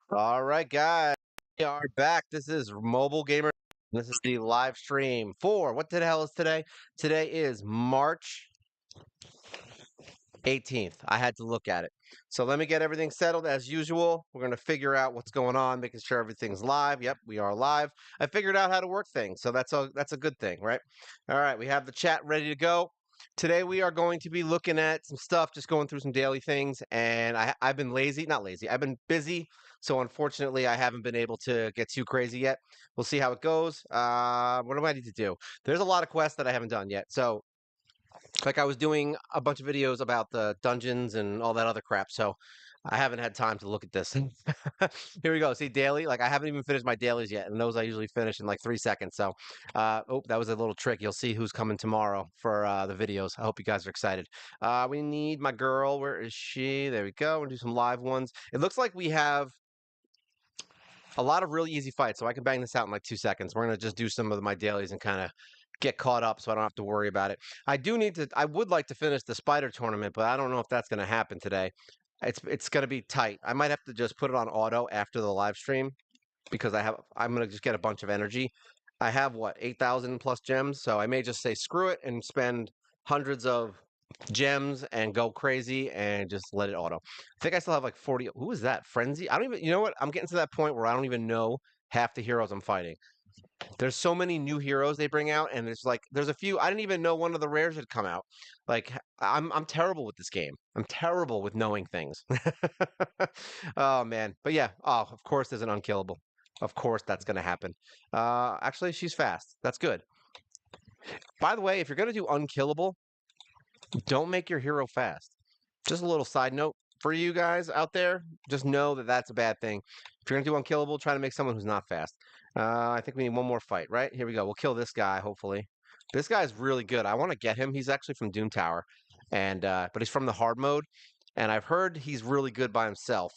All right, guys, we are back. This is Mobile Gamer. This is the live stream for what the hell is today? Today is March 18th. I had to look at it. So let me get everything settled as usual. We're going to figure out what's going on, making sure everything's live. Yep, we are live. I figured out how to work things, so that's a good thing, right? All right, we have the chat ready to go. Today we are going to be looking at some stuff, just going through some daily things, and I've been lazy, not lazy. I've been busy, so unfortunately I haven't been able to get too crazy yet. We'll see how it goes. What do I need to do? There's a lot of quests that I haven't done yet. So like I was doing a bunch of videos about the dungeons and all that other crap, so I haven't had time to look at this. Here we go. See, daily. Like I haven't even finished my dailies yet, and those I usually finish in like 3 seconds. So, oh, that was a little trick. You'll see who's coming tomorrow for the videos. I hope you guys are excited. We need my girl. Where is she? There we go. We'll do some live ones. It looks like we have a lot of really easy fights, so I can bang this out in like 2 seconds. We're gonna just do some of my dailies and kind of get caught up so I don't have to worry about it. I would like to finish the spider tournament, but I don't know if that's gonna happen today. It's gonna be tight. I might have to just put it on auto after the live stream because I'm gonna just get a bunch of energy. I have what, 8,000 plus gems, so I may just say screw it and spend hundreds of gems and go crazy and just let it auto. I think I still have like 40. Who is that? Frenzy? I don't even, you know what? I'm getting to that point where I don't even know half the heroes I'm fighting. There's so many new heroes they bring out, and there's a few I didn't even know one of the rares had come out. Like I'm terrible with this game. I'm terrible with knowing things. Oh man. But yeah, oh, of course there's an unkillable. Of course that's gonna happen. Actually she's fast. That's good. By the way, if you're gonna do unkillable, don't make your hero fast. Just a little side note for you guys out there. Just know that that's a bad thing. If you're gonna do unkillable, try to make someone who's not fast. I think we need one more fight, right? Here we go. We'll kill this guy, hopefully. This guy's really good. I want to get him. He's actually from Doom Tower, and but he's from the hard mode, and I've heard he's really good by himself,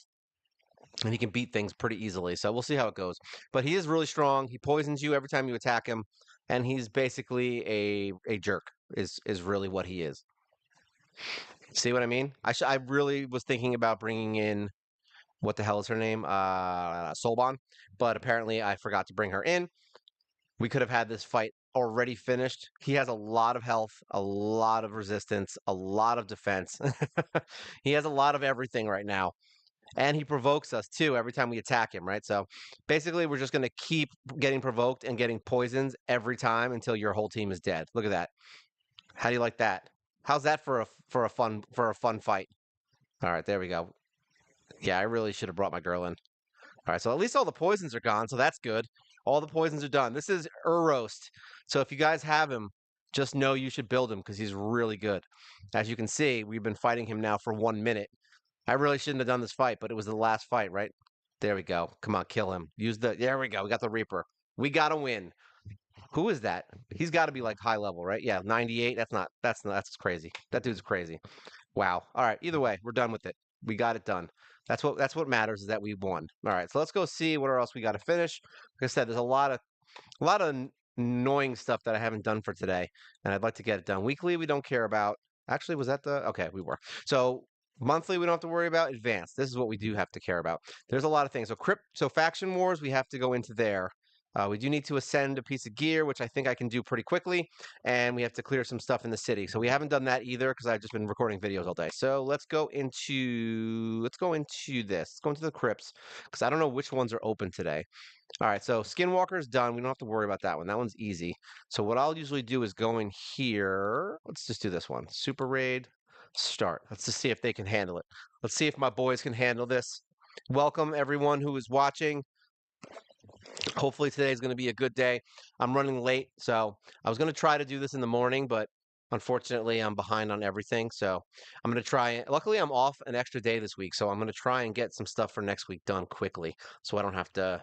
and he can beat things pretty easily. So we'll see how it goes. But he is really strong. He poisons you every time you attack him, and he's basically a jerk. Is really what he is. See what I mean? I really was thinking about bringing in what the hell is her name? Solbon, but apparently I forgot to bring her in. We could have had this fight already finished. He has a lot of health, a lot of resistance, a lot of defense. He has a lot of everything right now. And he provokes us too every time we attack him, right? So basically, we're just going to keep getting provoked and getting poisons every time until your whole team is dead. Look at that. How do you like that? How's that for a fun fight? All right, there we go. Yeah, I really should have brought my girl in. All right, so at least all the poisons are gone, so that's good. All the poisons are done. This is Roast. So if you guys have him, just know you should build him because he's really good. As you can see, we've been fighting him now for 1 minute. I really shouldn't have done this fight, but it was the last fight, right? There we go. Come on, kill him. There we go. We got the Reaper. We got to win. Who is that? He's got to be like high level, right? Yeah, 98. That's crazy. That dude's crazy. Wow. All right. Either way, we're done with it. We got it done. That's what matters is that we won. All right. So let's go see what else we got to finish. Like I said, there's a lot of annoying stuff that I haven't done for today, and I'd like to get it done. Weekly, we don't care about. Actually, was that the okay? We were. So monthly, we don't have to worry about. Advanced. This is what we do have to care about. There's a lot of things. So faction wars, we have to go into there. We do need to ascend a piece of gear, which I think I can do pretty quickly, and we have to clear some stuff in the city. So we haven't done that either because I've just been recording videos all day. So let's go into this. Let's go into the crypts because I don't know which ones are open today. All right, so Skinwalker is done. We don't have to worry about that one. That one's easy. So what I'll usually do is go in here. Let's just do this one. Super Raid, start. Let's just see if they can handle it. Let's see if my boys can handle this. Welcome everyone who is watching. Hopefully today is going to be a good day. I'm running late, so I was going to try to do this in the morning, but unfortunately I'm behind on everything. So I'm going to try. Luckily, I'm off an extra day this week, so I'm going to try and get some stuff for next week done quickly, so I don't have to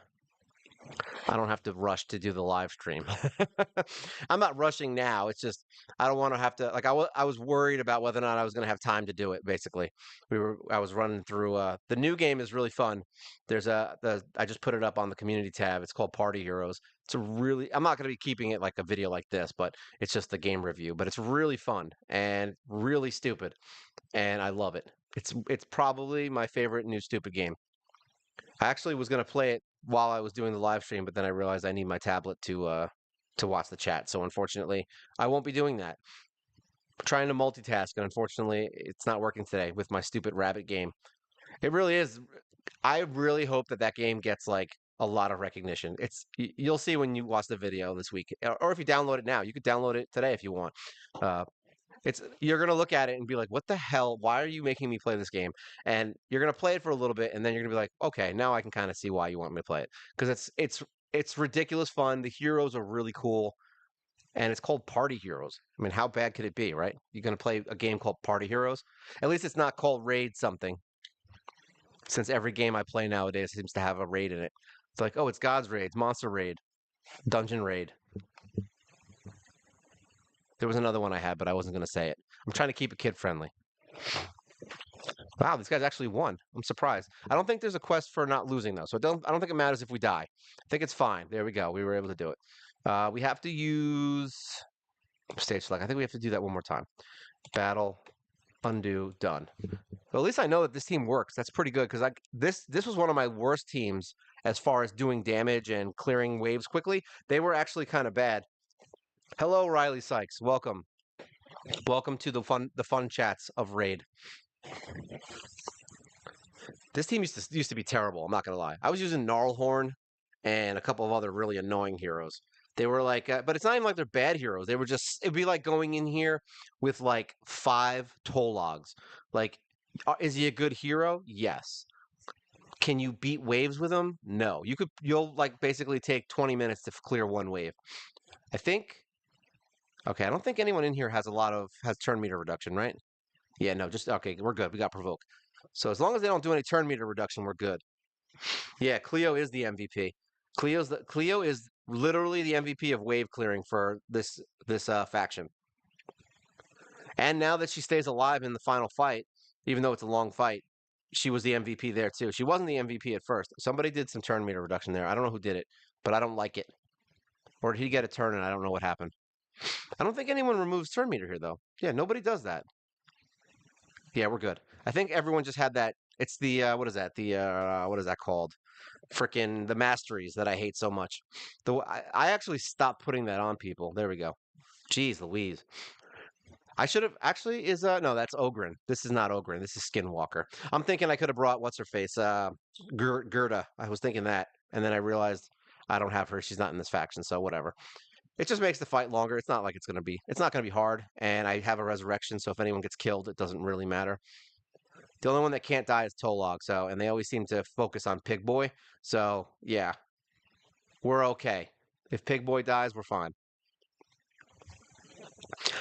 rush to do the live stream. I'm not rushing now. It's just I don't want to have to like I was worried about whether or not I was going to have time to do it. Basically, I was running through. The new game is really fun. I just put it up on the community tab. It's called Party Heroes. I'm not going to be keeping it like a video like this, but it's just the game review. But it's really fun and really stupid, and I love it. It's probably my favorite new stupid game. I actually was gonna play it while I was doing the live stream, but then I realized I need my tablet to watch the chat. So unfortunately, I won't be doing that. Trying to multitask, and unfortunately, it's not working today with my stupid rabbit game. It really is. I really hope that that game gets like a lot of recognition. You'll see when you watch the video this week, or if you download it now, you could download it today if you want. Uh, it's you're gonna look at it and be like, "What the hell? Why are you making me play this game?" And you're gonna play it for a little bit, and then you're gonna be like, "Okay, now I can kind of see why you want me to play it because it's ridiculous fun. The heroes are really cool, and it's called Party Heroes. I mean, how bad could it be, right? You're gonna play a game called Party Heroes. At least it's not called Raid something, since every game I play nowadays seems to have a raid in it. It's like, oh, it's God's Raid, Monster Raid, Dungeon Raid. There was another one I had, but I wasn't gonna say it. I'm trying to keep it kid friendly. Wow, these guys actually won. I'm surprised. I don't think there's a quest for not losing though, so I don't think it matters if we die. I think it's fine. There we go. We were able to do it. We have to use stage select. I think we have to do that one more time. Battle, undo, done. Well, at least I know that this team works. That's pretty good because this was one of my worst teams as far as doing damage and clearing waves quickly. They were actually kind of bad. Hello, Riley Sykes. Welcome. Welcome to the fun chats of Raid. This team used to be terrible. I'm not gonna lie. I was using Gnarlhorn and a couple of other really annoying heroes. They were like, but it's not even like they're bad heroes. They were just it'd be like going in here with like 5 Tologs. Like, is he a good hero? Yes. Can you beat waves with him? No. You'll like basically take 20 minutes to clear one wave. I think. Okay, I don't think anyone in here has turn meter reduction, right? Yeah, no, just okay, we're good. We got provoke. So as long as they don't do any turn meter reduction, we're good. Yeah, Cleo is the MVP. Cleo is literally the MVP of wave clearing for this faction. And now that she stays alive in the final fight, even though it's a long fight, she was the MVP there too. She wasn't the MVP at first. Somebody did some turn meter reduction there. I don't know who did it, but I don't like it. Or did he get a turn and I don't know what happened? I don't think anyone removes turn meter here though. Yeah, nobody does that. Yeah, we're good. I think everyone just had that. It's the what is that? The what is that called? Frickin' the masteries that I hate so much. I actually stopped putting that on people. There we go. Jeez Louise. I should have actually is no, that's Ogren. This is not Ogren. This is Skinwalker. I'm thinking I could have brought what's her face? Gerda. I was thinking that. And then I realized I don't have her. She's not in this faction, so whatever. It just makes the fight longer. It's not like it's not gonna be hard. And I have a resurrection, so if anyone gets killed, it doesn't really matter. The only one that can't die is Tolog, so and they always seem to focus on Pig Boy. So yeah, we're okay. If Pig Boy dies, we're fine.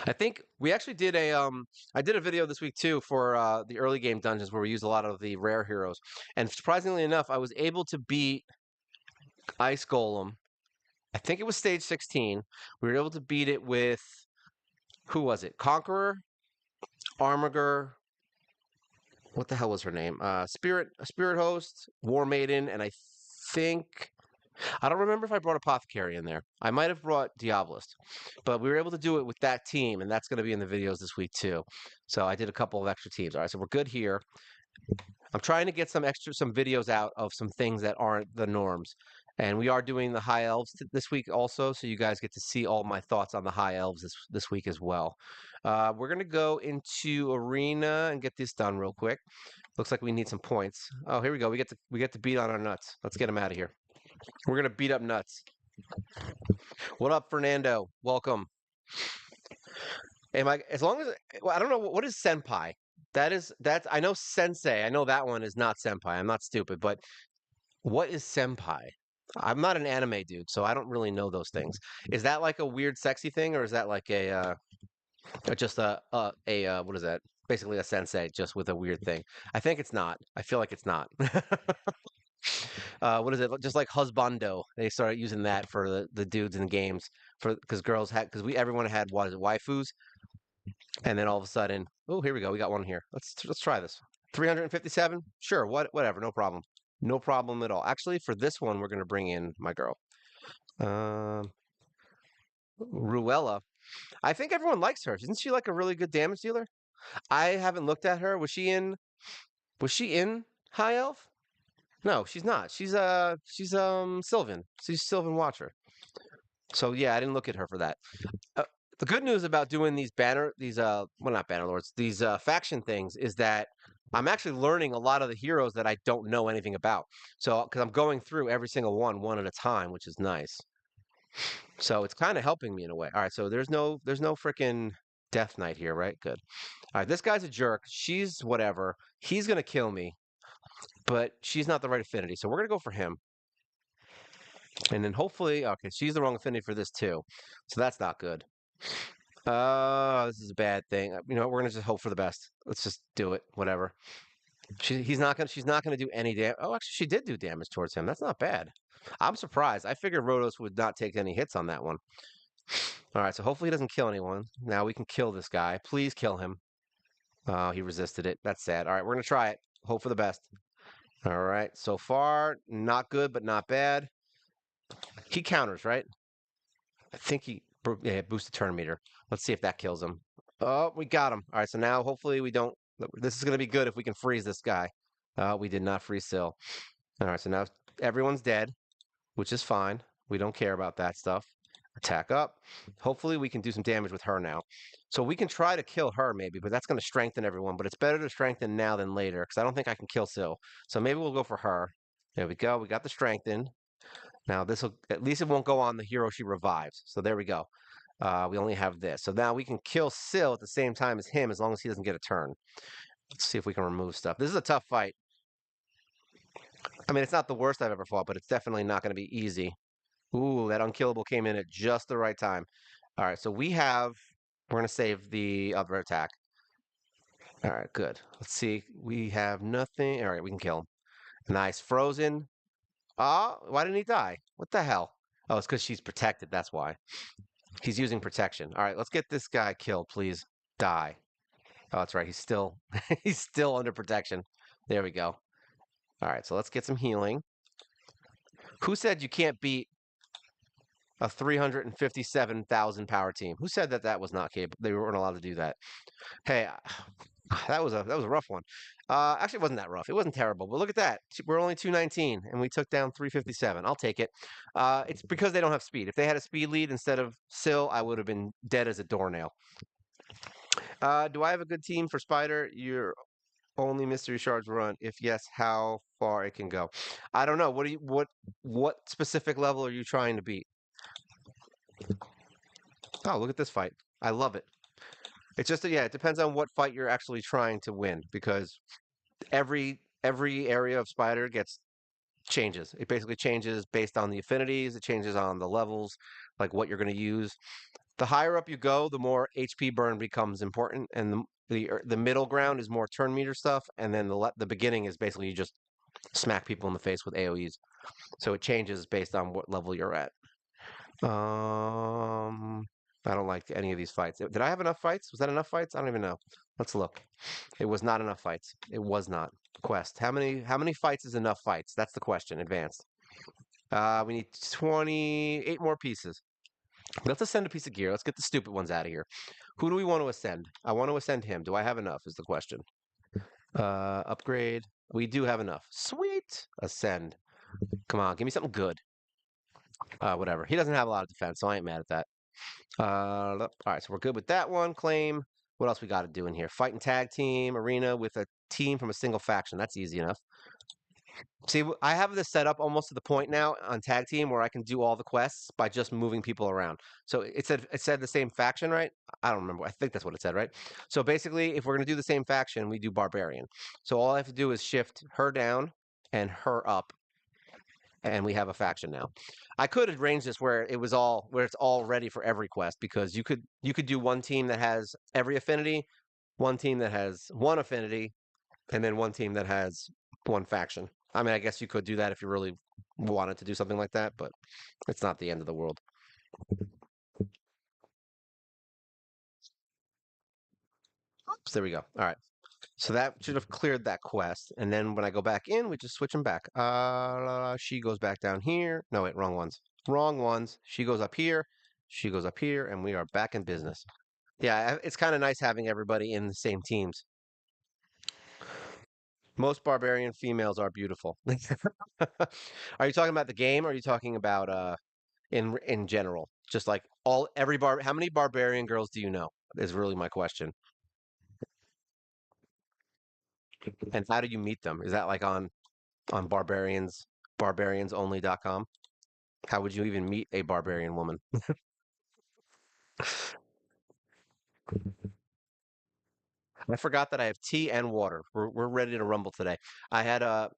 I think we actually did I did a video this week too for the early game dungeons where we used a lot of the rare heroes. And surprisingly enough, I was able to beat Ice Golem. I think it was stage 16. We were able to beat it with who was it? Conqueror, Armiger, what the hell was her name? Spirit Host, War Maiden, and I think I don't remember if I brought Apothecary in there. I might have brought Diabolist, but we were able to do it with that team, and that's going to be in the videos this week too. So I did a couple of extra teams. All right, so we're good here. I'm trying to get some videos out of some things that aren't the norms. And we are doing the high elves this week also, so you guys get to see all my thoughts on the high elves this week as well. We're gonna go into arena and get this done real quick. Looks like we need some points. Oh, here we go. We get to beat on our nuts. Let's get them out of here. We're gonna beat up nuts. What up, Fernando? Welcome. Am I as long as well, I don't know what is senpai? That's I know sensei. I know that one is not senpai. I'm not stupid, but what is senpai? I'm not an anime dude, so I don't really know those things. Is that like a weird sexy thing or is that like just a what is that? Basically a sensei just with a weird thing. I think it's not. I feel like it's not. What is it? Just like husbando. They started using that for the dudes in games for because girls had because we everyone had what is it waifus, and then all of a sudden, oh here we go, we got one here. Let's try this. 357. Sure, whatever, no problem, no problem at all. Actually, for this one, we're gonna bring in my girl, um, Ruella. I think everyone likes her. Isn't she like a really good damage dealer? I haven't looked at her. Was she in? Was she in High Elf? No, she's not. She's Sylvan. She's Sylvan Watcher. So yeah, I didn't look at her for that. Uh, the good news about doing these well, not banner lords, these faction things is that I'm actually learning a lot of the heroes that I don't know anything about. So because I'm going through every single one at a time, which is nice. So it's kind of helping me in a way. All right, so there's no freaking Death Knight here, right? Good. All right, this guy's a jerk. She's whatever. He's gonna kill me, but she's not the right affinity, so we're gonna go for him. And then hopefully, okay, she's the wrong affinity for this too, so that's not good. This is a bad thing. We're gonna just hope for the best. Let's just do it. Whatever. She's not gonna do any damage. Oh, actually, she did do damage towards him. That's not bad. I'm surprised. I figured Rhodos would not take any hits on that one. All right, so hopefully he doesn't kill anyone. Now we can kill this guy. Please kill him. Oh, he resisted it. That's sad. All right, we're gonna try it. Hope for the best. All right, so far not good, but not bad. He counters, right? I think yeah, boosted turn meter. Let's see if that kills him. Oh, we got him. All right, so now hopefully we don't. This is going to be good if we can freeze this guy. We did not freeze Syl. All right, so now everyone's dead, which is fine. We don't care about that stuff. Attack up. Hopefully we can do some damage with her now. So we can try to kill her maybe, but that's going to strengthen everyone. But it's better to strengthen now than later because I don't think I can kill Syl. So maybe we'll go for her. There we go. We got the strengthen. Now this will at least it won't go on the hero she revives. So there we go. We only have this. So now we can kill Syl at the same time as him as long as he doesn't get a turn. Let's see if we can remove stuff. This is a tough fight. I mean, it's not the worst I've ever fought, but it's definitely not going to be easy. Ooh, that unkillable came in at just the right time. All right, so we're going to save the other attack. All right, good. Let's see. We have nothing. All right, we can kill him. Nice. Frozen. Ah, why didn't he die? What the hell? Oh, it's because she's protected. That's why. He's using protection. All right, let's get this guy killed, please. Die. Oh, that's right. He's still he's still under protection. There we go. All right, so let's get some healing. Who said you can't beat a 357,000 power team? Who said that that was not capable? They weren't allowed to do that. Hey, that was a rough one. Actually, it wasn't that rough. It wasn't terrible. But look at that. We're only 219, and we took down 357. I'll take it. It's because they don't have speed. If they had a speed lead instead of Syl, I would have been dead as a doornail. Do I have a good team for Spider? You're only mystery shards run? If yes, how far it can go? I don't know. What specific level are you trying to beat? Oh, look at this fight. I love it. It's just yeah, it depends on what fight you're actually trying to win because every area of Spider gets changes. It basically changes based on the affinities, it changes on the levels, like what you're going to use. The higher up you go, the more HP burn becomes important, and the middle ground is more turn meter stuff, and then the beginning is basically you just smack people in the face with AOE's. So it changes based on what level you're at. I don't like any of these fights. Did I have enough fights? Was that enough fights? I don't even know. Let's look. It was not enough fights. It was not. Quest. How many fights is enough fights? That's the question. Advanced. We need 28 more pieces. Let's ascend a piece of gear. Let's get the stupid ones out of here. Who do we want to ascend? I want to ascend him. Do I have enough is the question. Upgrade. We do have enough. Sweet. Ascend. Come on, give me something good. Whatever. He doesn't have a lot of defense, so I ain't mad at that. All right, so we're good with that one. Claim. What else we got to do in here? Fight and tag team arena with a team from a single faction. That's easy enough. See, I have this set up almost to the point now on tag team where I can do all the quests by just moving people around. So it said the same faction, right? I don't remember. I think that's what it said, right? So basically, if we're going to do the same faction, we do barbarian. So all I have to do is shift her down and her up, and we have a faction now. I could arrange this where it's all ready for every quest because you could do one team that has every affinity, one team that has one affinity, and then one team that has one faction. I mean, I guess you could do that if you really wanted to do something like that, but it's not the end of the world. So there we go. All right. So that should have cleared that quest. And then when I go back in, we just switch them back. She goes back down here. No, wait, wrong ones. Wrong ones. She goes up here. She goes up here, and we are back in business. Yeah, it's kind of nice having everybody in the same teams. Most barbarian females are beautiful. Are you talking about the game or are you talking about in general? Just like all every bar how many barbarian girls do you know? Is really my question. And how do you meet them? Is that like on barbariansonly.com? How would you even meet a barbarian woman? I forgot that I have tea and water. We're ready to rumble today. I had a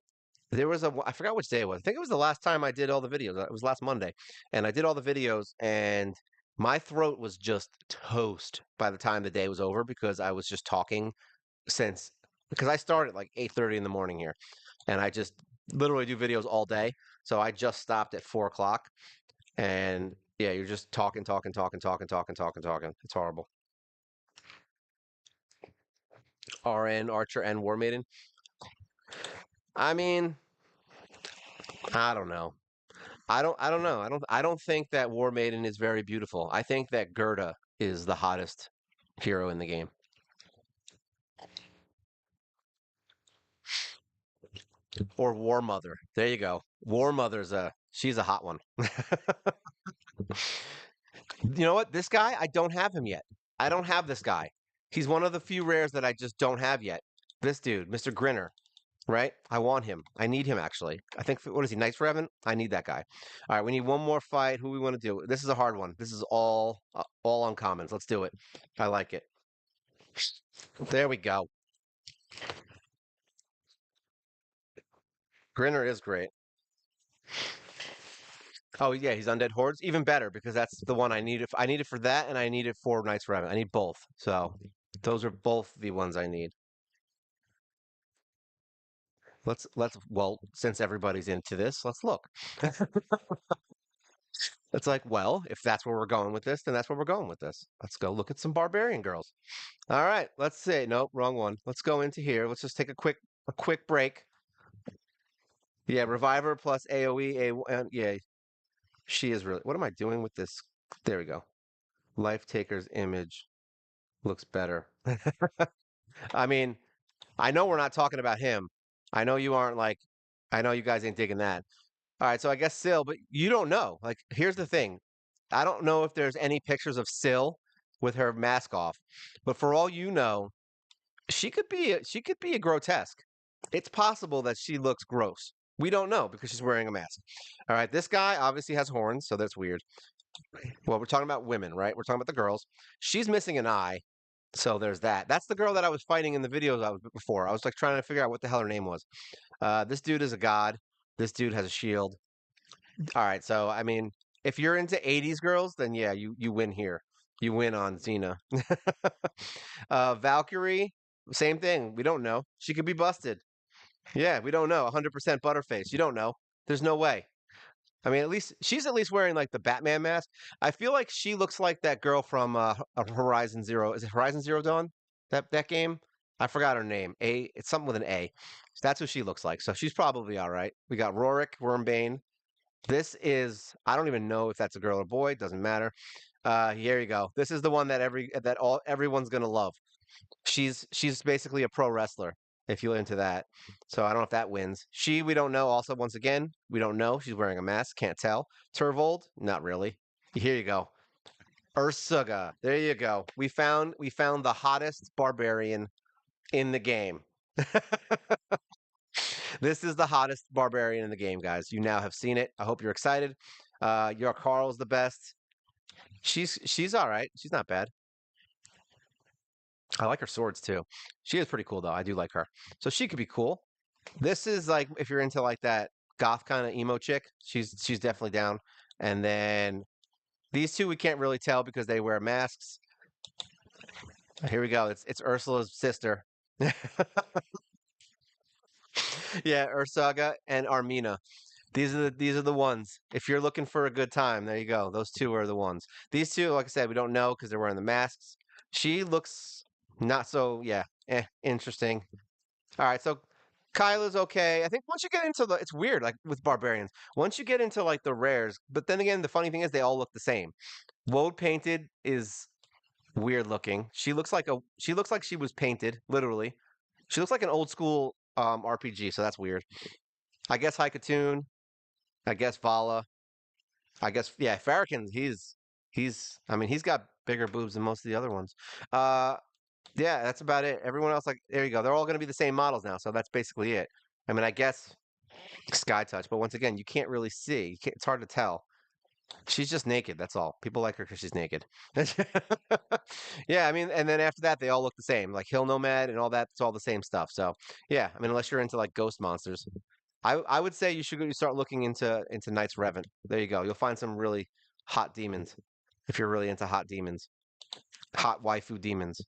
there was a I forgot which day it was. I think it was the last time I did all the videos. It was last Monday, and I did all the videos, and my throat was just toast by the time the day was over because I was just talking since because I started like 8:30 in the morning here, and I just literally do videos all day. So I just stopped at 4 o'clock, and yeah, you're just talking, talking, talking, talking, talking, talking, talking. It's horrible. RN Archer and War Maiden. I mean, I don't know. I don't know. I don't think that War Maiden is very beautiful. I think that Gerda is the hottest hero in the game. Or War Mother. There you go. War Mother's a she's a hot one. You know what? This guy, I don't have him yet. I don't have this guy. He's one of the few rares that I just don't have yet. This dude, Mr. Grinner, right? I want him. I need him actually. I think what is he? Knights for Heaven? I need that guy. All right, we need one more fight. Who we want to do? This is a hard one. This is all uncommons. Let's do it. I like it. There we go. Grinner is great. Oh yeah, he's Undead Hordes. Even better because that's the one I need it. I need it for that, and I need it for Knights for Heaven. I need both. So those are both the ones I need. Let's well, since everybody's into this, let's look. It's like, well, if that's where we're going with this, then that's where we're going with this. Let's go look at some barbarian girls. All right, let's see. Nope, wrong one. Let's go into here. Let's just take a quick break. Yeah, Reviver plus AoE. Yeah, she is really. What am I doing with this? There we go. Life Taker's image looks better. I mean, I know we're not talking about him. I know you aren't like. I know you guys ain't digging that. All right, so I guess Syl, but you don't know. Like, here's the thing. I don't know if there's any pictures of Syl with her mask off, but for all you know, she could be a grotesque. It's possible that she looks gross. We don't know because she's wearing a mask. All right, this guy obviously has horns, so that's weird. Well, we're talking about women, right? We're talking about the girls. She's missing an eye, so there's that. That's the girl that I was fighting in the videos I was before. I was like trying to figure out what the hell her name was. This dude is a god. This dude has a shield. All right, so I mean, if you're into 80s girls, then yeah, you win here. You win on Xena. Valkyrie, same thing. We don't know. She could be busted. Yeah, we don't know. 100% Butterface. You don't know. There's no way. I mean, at least she's at least wearing like the Batman mask. I feel like she looks like that girl from Horizon Zero. Is it Horizon Zero Dawn? That game? I forgot her name. It's something with an A. That's what she looks like. So she's probably all right. We got Rorik, Wormbane. This is I don't even know if that's a girl or boy, doesn't matter. Here you go. This is the one that everyone's gonna love. She's basically a pro wrestler if you're into that. So I don't know if that wins. We don't know. Also, once again, we don't know. She's wearing a mask, can't tell. Turvold, not really. Here you go. Ursuga. There you go. We found the hottest barbarian in the game. This is the hottest barbarian in the game, guys. You now have seen it. I hope you're excited. Your Carl's the best. She's all right. She's not bad. I like her swords too. She is pretty cool though. I do like her. So she could be cool. This is like if you're into like that goth kind of emo chick, she's definitely down. And then these two we can't really tell because they wear masks. Here we go. It's Ursula's sister. Yeah, Ursaga and Armina. These are the ones. If you're looking for a good time, there you go. Those two are the ones. These two, like I said, we don't know because they're wearing the masks. She looks not so, yeah, interesting. All right, so Kyla's okay. I think once you get into it's weird, like with barbarians. Once you get into like the rares, but then again, the funny thing is they all look the same. Woad painted is weird looking. She looks like she was painted, literally. She looks like an old school RPG, so that's weird. I guess Haikatoon. I guess Vala. I guess yeah, Farrakhan. He's. I mean, he's got bigger boobs than most of the other ones. Uh, yeah, that's about it. Everyone else, like, there you go. They're all going to be the same models now, so that's basically it. I mean, I guess Sky Touch, but once again, you can't really see. It's hard to tell. She's just naked. That's all. People like her because she's naked. Yeah, I mean, and then after that, they all look the same. Like Hill Nomad and all that. It's all the same stuff. So yeah, I mean, unless you're into like ghost monsters, I would say you should start looking into Knights Revan. There you go. You'll find some really hot demons if you're really into hot demons, hot waifu demons.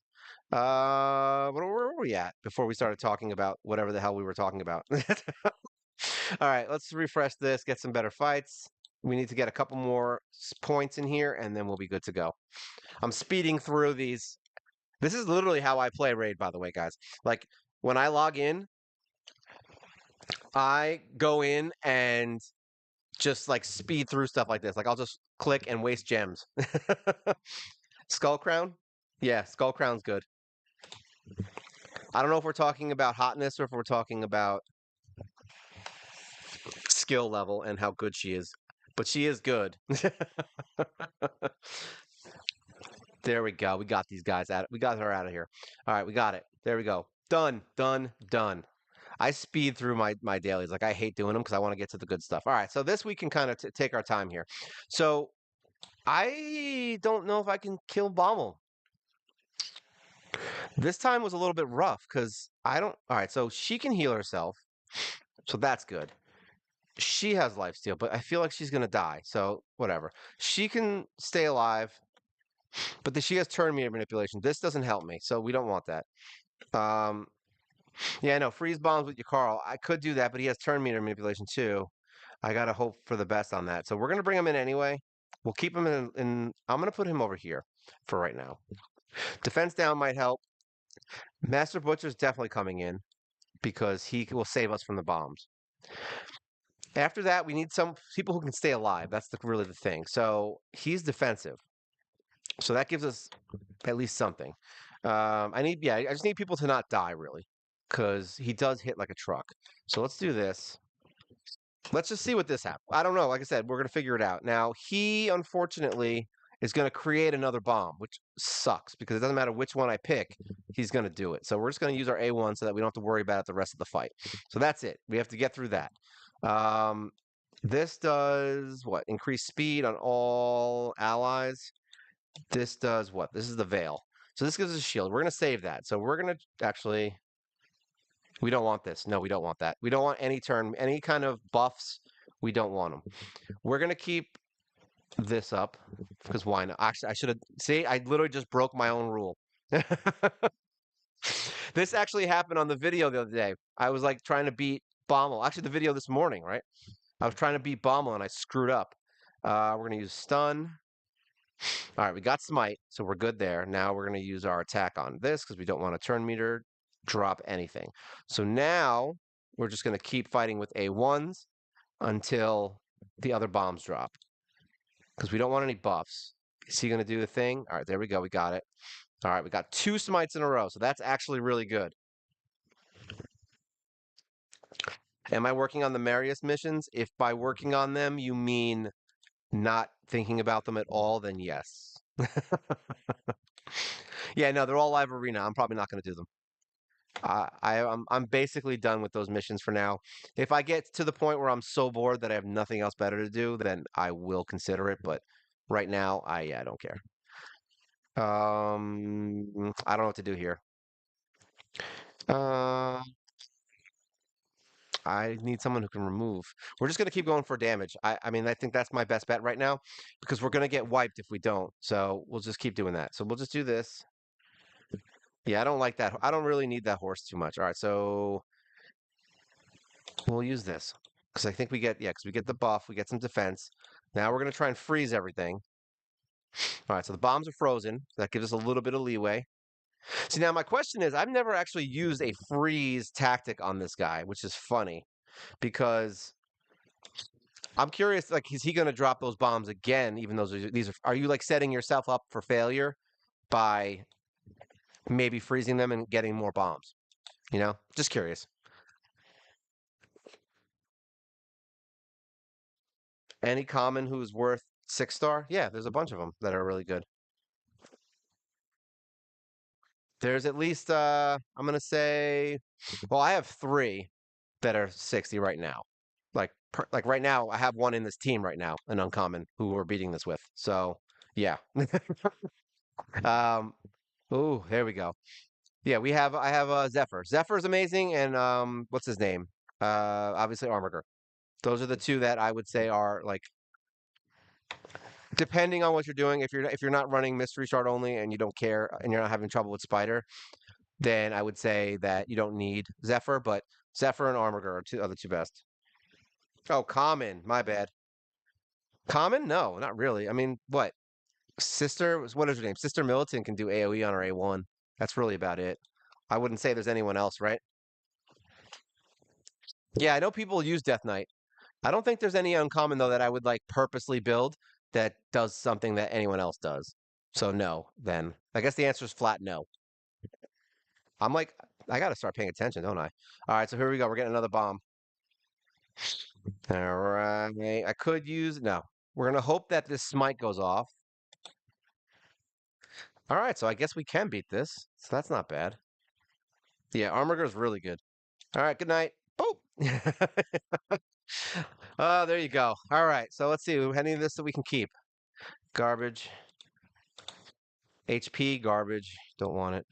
Where were we at before we started talking about whatever the hell we were talking about? All right, let's refresh this, get some better fights. We need to get a couple more points in here, and then we'll be good to go. I'm speeding through these. This is literally how I play Raid, by the way, guys. Like, when I log in, I go in and just like speed through stuff like this. Like, I'll just click and waste gems. Skull Crown? Yeah, Skull Crown's good. I don't know if we're talking about hotness or if we're talking about skill level and how good she is, but she is good. There we go. We got these guys out. We got her out of here. All right, we got it. There we go. Done, done, done. I speed through my dailies. Like I hate doing them because I want to get to the good stuff. All right, so this we can kind of take our time here. So I don't know if I can kill Bommel. This time was a little bit rough because I don't. All right, so she can heal herself, so that's good. She has lifesteal, but I feel like she's gonna die. So whatever. She can stay alive, but she has turn meter manipulation. This doesn't help me, so we don't want that. Um, yeah, no, freeze bombs with Carl. I could do that, but he has turn meter manipulation too. I gotta hope for the best on that. So we're gonna bring him in anyway. We'll keep him in. I'm gonna put him over here for right now. Defense down might help. Master Butcher's definitely coming in because he will save us from the bombs. After that, we need some people who can stay alive. That's really the thing. So he's defensive. So that gives us at least something. I just need people to not die really, because he does hit like a truck. So let's do this. Let's just see what this happens. I don't know. Like I said, we're gonna figure it out. Now he unfortunately is gonna create another bomb, which sucks because it doesn't matter which one I pick, he's gonna do it. So we're just gonna use our A1 so that we don't have to worry about it the rest of the fight. So that's it. We have to get through that. Um, this does what? Increase speed on all allies. This does what? This is the veil. So this gives us a shield. We're going to save that. So we're going to actually, we don't want this. No, we don't want that. We don't want any kind of buffs. We don't want them. We're going to keep this up because why not? Actually, I should have, see, I literally just broke my own rule. This actually happened on the video the other day. I was like trying to beat Bommel. Actually, the video this morning, right? I was trying to beat Bommel and I screwed up. We're going to use stun. All right, we got smite, so we're good there. Now we're going to use our attack on this because we don't want a turn meter drop anything. So now we're just going to keep fighting with A1s until the other bombs drop because we don't want any buffs. Is he going to do the thing? All right, there we go. We got it. All right, we got 2 smites in a row, so that's actually really good. Am I working on the Marius missions? If by working on them you mean not thinking about them at all, then yes. Yeah, no, they're all live arena. I'm probably not going to do them. I'm basically done with those missions for now. If I get to the point where I'm so bored that I have nothing else better to do, then I will consider it. But right now, I don't care. I don't know what to do here. I need someone who can remove. We're just gonna keep going for damage. I mean, I think that's my best bet right now because we're gonna get wiped if we don't. So we'll just keep doing that. So we'll just do this. Yeah, I don't like that. I don't really need that horse too much. All right, so we'll use this because I think we get, yeah, because we get the buff, we get some defense. Now we're gonna try and freeze everything. All right, so the bombs are frozen. That gives us a little bit of leeway. See, now my question is, I've never actually used a freeze tactic on this guy, which is funny because I'm curious, like, is he going to drop those bombs again? Even though are you like setting yourself up for failure by maybe freezing them and getting more bombs? You know, just curious. Any common who's worth 6 star? Yeah, there's a bunch of them that are really good. There's at least I'm gonna say, well, I have three that are 60 right now. Like right now, I have one in this team right now, an uncommon who we're beating this with. So yeah. Um, oh, there we go. Yeah, I have Zephyr. Zephyr is amazing, and what's his name? Obviously Armiger. Those are the two that I would say are like, depending on what you're doing. If you're not running mystery shard only and you don't care and you're not having trouble with Spider, then I would say that you don't need Zephyr. But Zephyr and Armiger are the two best. Oh, common. My bad. Common? No, not really. I mean, what? What is her name? Sister Militant can do AoE on her A1. That's really about it. I wouldn't say there's anyone else, right? Yeah, I know people use Death Knight. I don't think there's any uncommon though that I would like purposely build that does something that anyone else does. So no, then I guess the answer is flat no. I'm like, I gotta start paying attention, don't I? All right, so here we go. We're getting another bomb. All right, I could use no. We're gonna hope that this smite goes off. All right, so I guess we can beat this. So that's not bad. Yeah, Armiger is really good. All right, good night. Boop. Oh, there you go. All right, so let's see. Any of this that we can keep? Garbage. HP, garbage. Don't want it.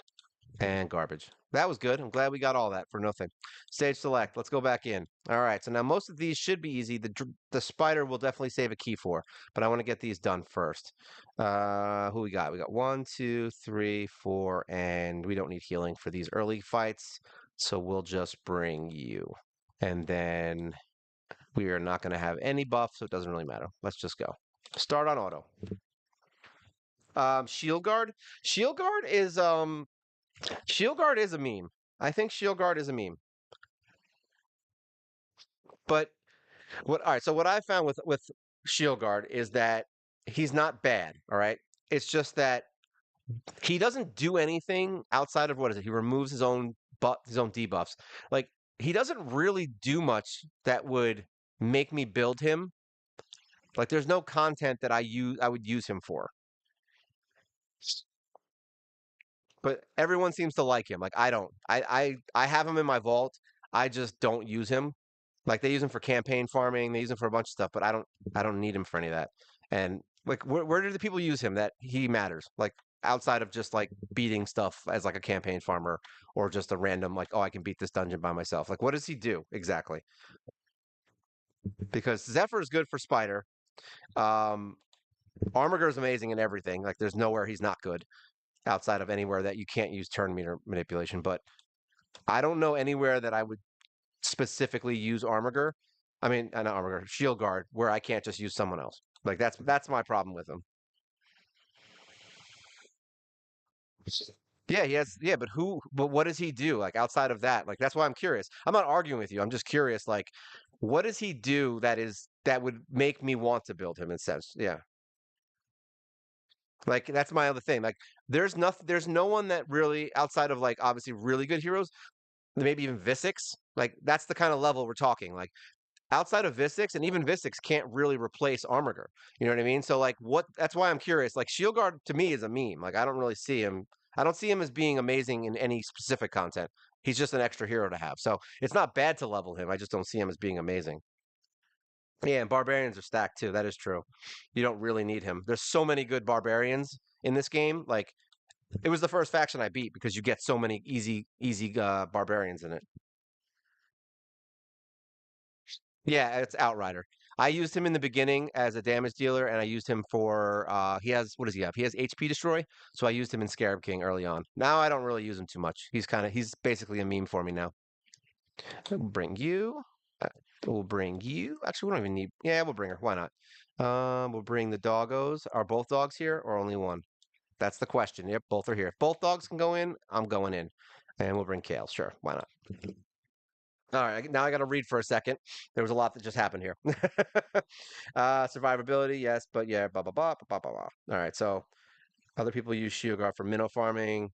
And garbage. That was good. I'm glad we got all that for nothing. Stage select. Let's go back in. All right. So now most of these should be easy. The spider will definitely save a key for, but I want to get these done first. Who we got? We got 1, 2, 3, 4, and we don't need healing for these early fights. So we'll just bring you. And then we are not going to have any buff, so it doesn't really matter. Let's just go. Start on auto. Shield guard. Shield guard is Shield guard is a meme. I think shield guard is a meme. But all right, so what I found with shield guard is that he's not bad, all right? It's just that he doesn't do anything outside of what is it? He removes his own debuffs. Like he doesn't really do much that would make me build him. Like there's no content that I would use him for. But everyone seems to like him. Like I don't. I have him in my vault. I just don't use him. Like they use him for campaign farming, they use him for a bunch of stuff, but I don't need him for any of that. And like where do the people use him that he matters? Like outside of just like beating stuff as like a campaign farmer or just a random like, oh, I can beat this dungeon by myself. Like what does he do exactly? Because Zephyr is good for Spider. Um Armiger is amazing in everything. Like there's nowhere he's not good outside of anywhere that you can't use turn meter manipulation. But I don't know anywhere that I would specifically use Armiger. I mean, not Armiger, Shield Guard, where I can't just use someone else. Like that's my problem with him. Yeah, he has. Yeah, but who? But what does he do? Like outside of that, like that's why I'm curious. I'm not arguing with you. I'm just curious. Like, what does he do that would make me want to build him in sense? Yeah, like that's my other thing. Like, there's nothing. There's no one that really outside of like obviously really good heroes. Maybe even Visix. Like that's the kind of level we're talking. Like outside of Visix, and even Visix can't really replace Armiger. You know what I mean? So like what that's why I'm curious. Like Shield Guard to me is a meme. Like I don't really see him. I don't see him as being amazing in any specific content. He's just an extra hero to have. So it's not bad to level him. I just don't see him as being amazing. Yeah, and barbarians are stacked too. That is true. You don't really need him. There's so many good barbarians in this game. Like it was the first faction I beat because you get so many easy barbarians in it. Yeah, it's Outrider. I used him in the beginning as a damage dealer, and I used him for he has what does he have? He has HP destroy, so I used him in Scarab King early on. Now I don't really use him too much. He's basically a meme for me now. We'll bring you. uh, We'll bring you. Actually, we don't even need. Yeah, we'll bring her. Why not? We'll bring the doggos. Are both dogs here or only one? That's the question. Yep, both are here. If both dogs can go in, I'm going in, and we'll bring Kale. Sure, why not? All right, now I got to read for a second. There was a lot that just happened here. Survivability, yes, but yeah, blah blah blah blah blah blah. All right, so other people use shield guard for minnow farming.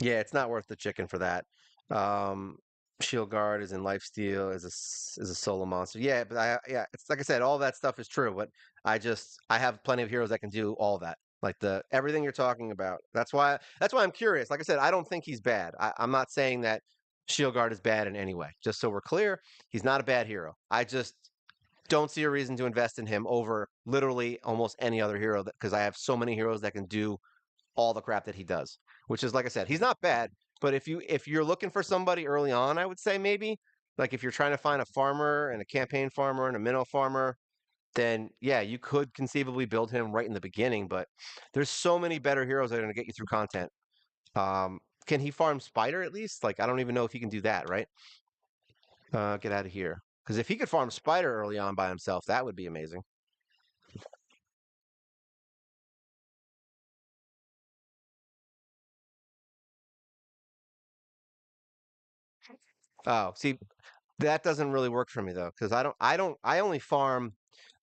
Yeah, it's not worth the chicken for that. Um, Shield Guard is in lifesteal is a solo monster. Yeah, but yeah, it's like I said, all that stuff is true. But I have plenty of heroes that can do all that. Like the everything you're talking about. That's why I'm curious. Like I said, I don't think he's bad. I'm not saying that Shield Guard is bad in any way. Just so we're clear, he's not a bad hero. I just don't see a reason to invest in him over literally almost any other hero because I have so many heroes that can do all the crap that he does. Which is like I said, he's not bad, but if you're looking for somebody early on, I would say maybe like if you're trying to find a farmer and a campaign farmer and a minnow farmer, then yeah, you could conceivably build him right in the beginning. But there's so many better heroes that are going to get you through content. Can he farm spider at least? Like I don't even know if he can do that. Right? Get out of here. Because if he could farm spider early on by himself, that would be amazing. Oh, see, that doesn't really work for me though, because I only farm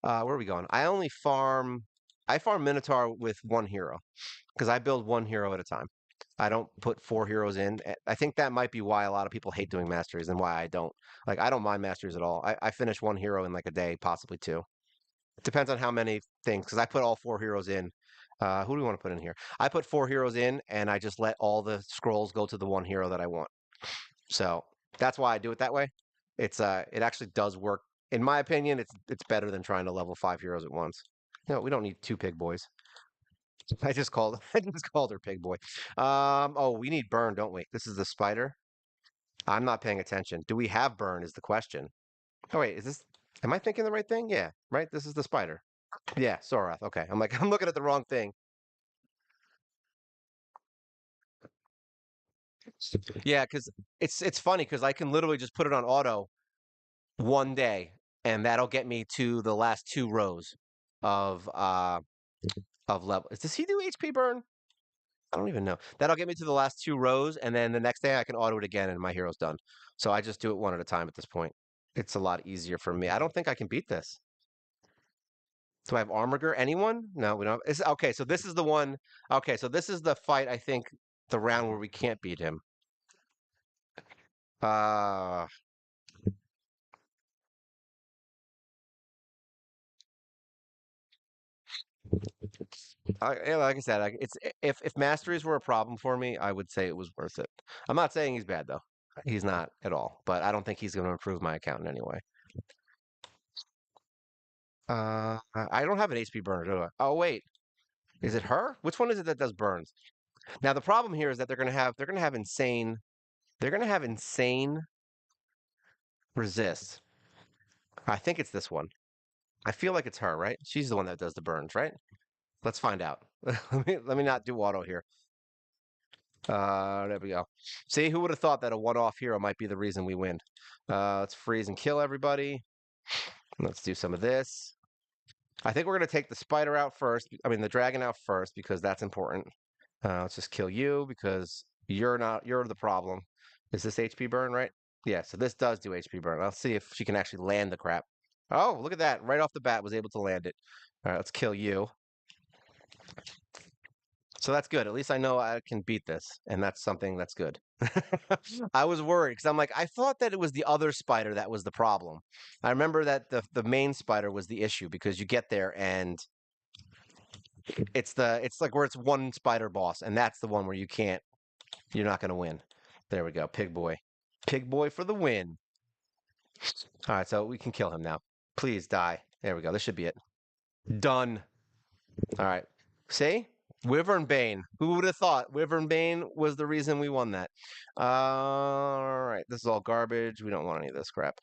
where are we going? I farm Minotaur with one hero because I build one hero at a time. I don't put four heroes in. I think that might be why a lot of people hate doing masteries and why I don't. Like I don't mind masteries at all. I finish one hero in like a day, possibly two. It depends on how many things, because I put all four heroes in. Who do we want to put in here? I put four heroes in and I just let all the scrolls go to the one hero that I want. So that's why I do it that way. It actually does work. In my opinion, it's better than trying to level five heroes at once. No, we don't need two pig boys. I just called her pig boy. Oh, we need burn, don't we? This is the spider. I'm not paying attention. Do we have burn is the question. Oh wait, am I thinking the right thing? Yeah, right? This is the spider. Yeah, Sorath. Okay. I'm like, I'm looking at the wrong thing. Yeah, because it's funny because I can literally just put it on auto one day, and that'll get me to the last two rows of uh of level. Does he do HP burn? I don't even know. That'll get me to the last two rows, and then the next day I can auto it again, and my hero's done. So I just do it one at a time at this point. It's a lot easier for me. I don't think I can beat this. Do I have Armiger? Anyone? No, we don't. Okay, so this is the one. Okay, so this is the fight. I think the round where we can't beat him. Uh, yeah, like I said, if masteries were a problem for me, I would say it was worth it. I'm not saying he's bad though. He's not at all, but I don't think he's going to improve my account in any way. I don't have an HP burner, do I? Oh wait, is it her? Which one is it that does burns? Now the problem here is that they're gonna have insane resist. I think it's this one. I feel like it's her, right? She's the one that does the burns, right? Let's find out. Let me not do auto here. There we go. See, who would have thought that a one-off hero might be the reason we win? Let's freeze and kill everybody. Let's do some of this. I think we're gonna take the spider out first. I mean, the dragon out first because that's important. Let's just kill you because you're the problem. Is this HP burn, right? Yeah, so this does do HP burn. I'll see if she can actually land the crap. Oh, look at that. Right off the bat was able to land it. All right, let's kill you. So that's good. At least I know I can beat this, and that's something that's good. I was worried because I'm like, I thought that it was the other spider that was the problem. I remember that the main spider was the issue because you get there and it's like where it's one spider boss, and that's the one where you're not gonna win. There we go, pig boy. Pig boy for the win. All right, so we can kill him now. Please die. There we go. This should be it. Done. All right. See? Wyvern Bane. Who would have thought Wyvern Bane was the reason we won that? All right. This is all garbage. We don't want any of this crap.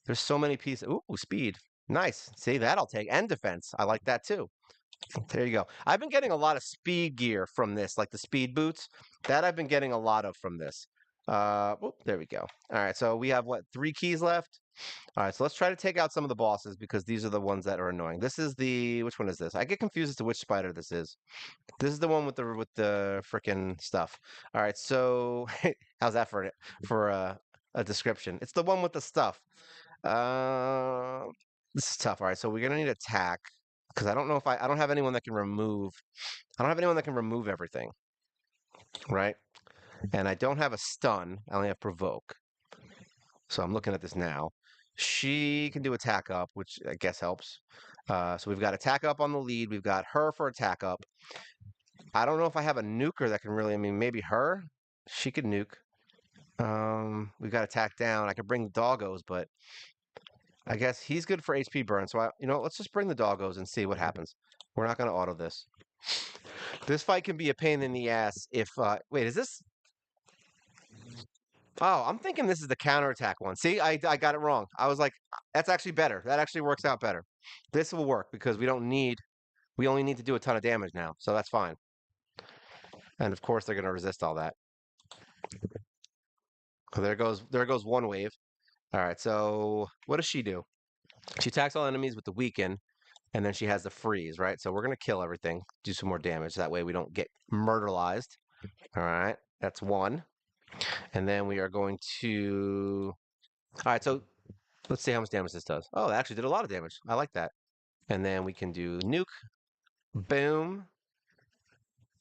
There's so many pieces. Ooh, speed. Nice. See, that I'll take. And defense. I like that too. There you go. I've been getting a lot of speed gear from this, like the speed boots. That I've been getting a lot of from this. There we go. All right. So we have what, 3 keys left? All right, so let's try to take out some of the bosses because these are the ones that are annoying. Which one is this? I get confused as to which spider this is. This is the one with the frickin' stuff. All right, so how's that for a description? It's the one with the stuff. Uh, this is tough. All right, so we're gonna need attack because I don't know if I don't have anyone that can remove. I don't have anyone that can remove everything, right? And I don't have a stun. I only have provoke. So I'm looking at this now. She can do attack up, which I guess helps. So we've got attack up on the lead. We've got her for attack up. I don't know if I have a nuker that can really. I mean, maybe her. She could nuke. We've got attack down. I could bring the doggos, but I guess he's good for HP burn. So let's just bring the doggos and see what happens. We're not going to auto this. This fight can be a pain in the ass if. Wait, is this? Oh, I'm thinking this is the counterattack one. See, I got it wrong. I was like, that's actually better. That actually works out better. This will work because we only need to do a ton of damage now, so that's fine. And of course, they're going to resist all that. So there goes one wave. All right, so what does she do? She attacks all enemies with the weaken, and then she has the freeze, right? So we're going to kill everything, do some more damage. That way we don't get murderized. All right, that's one. And then we are going to. All right, so let's see how much damage this does. Oh, it actually did a lot of damage. I like that. And then we can do nuke. Boom.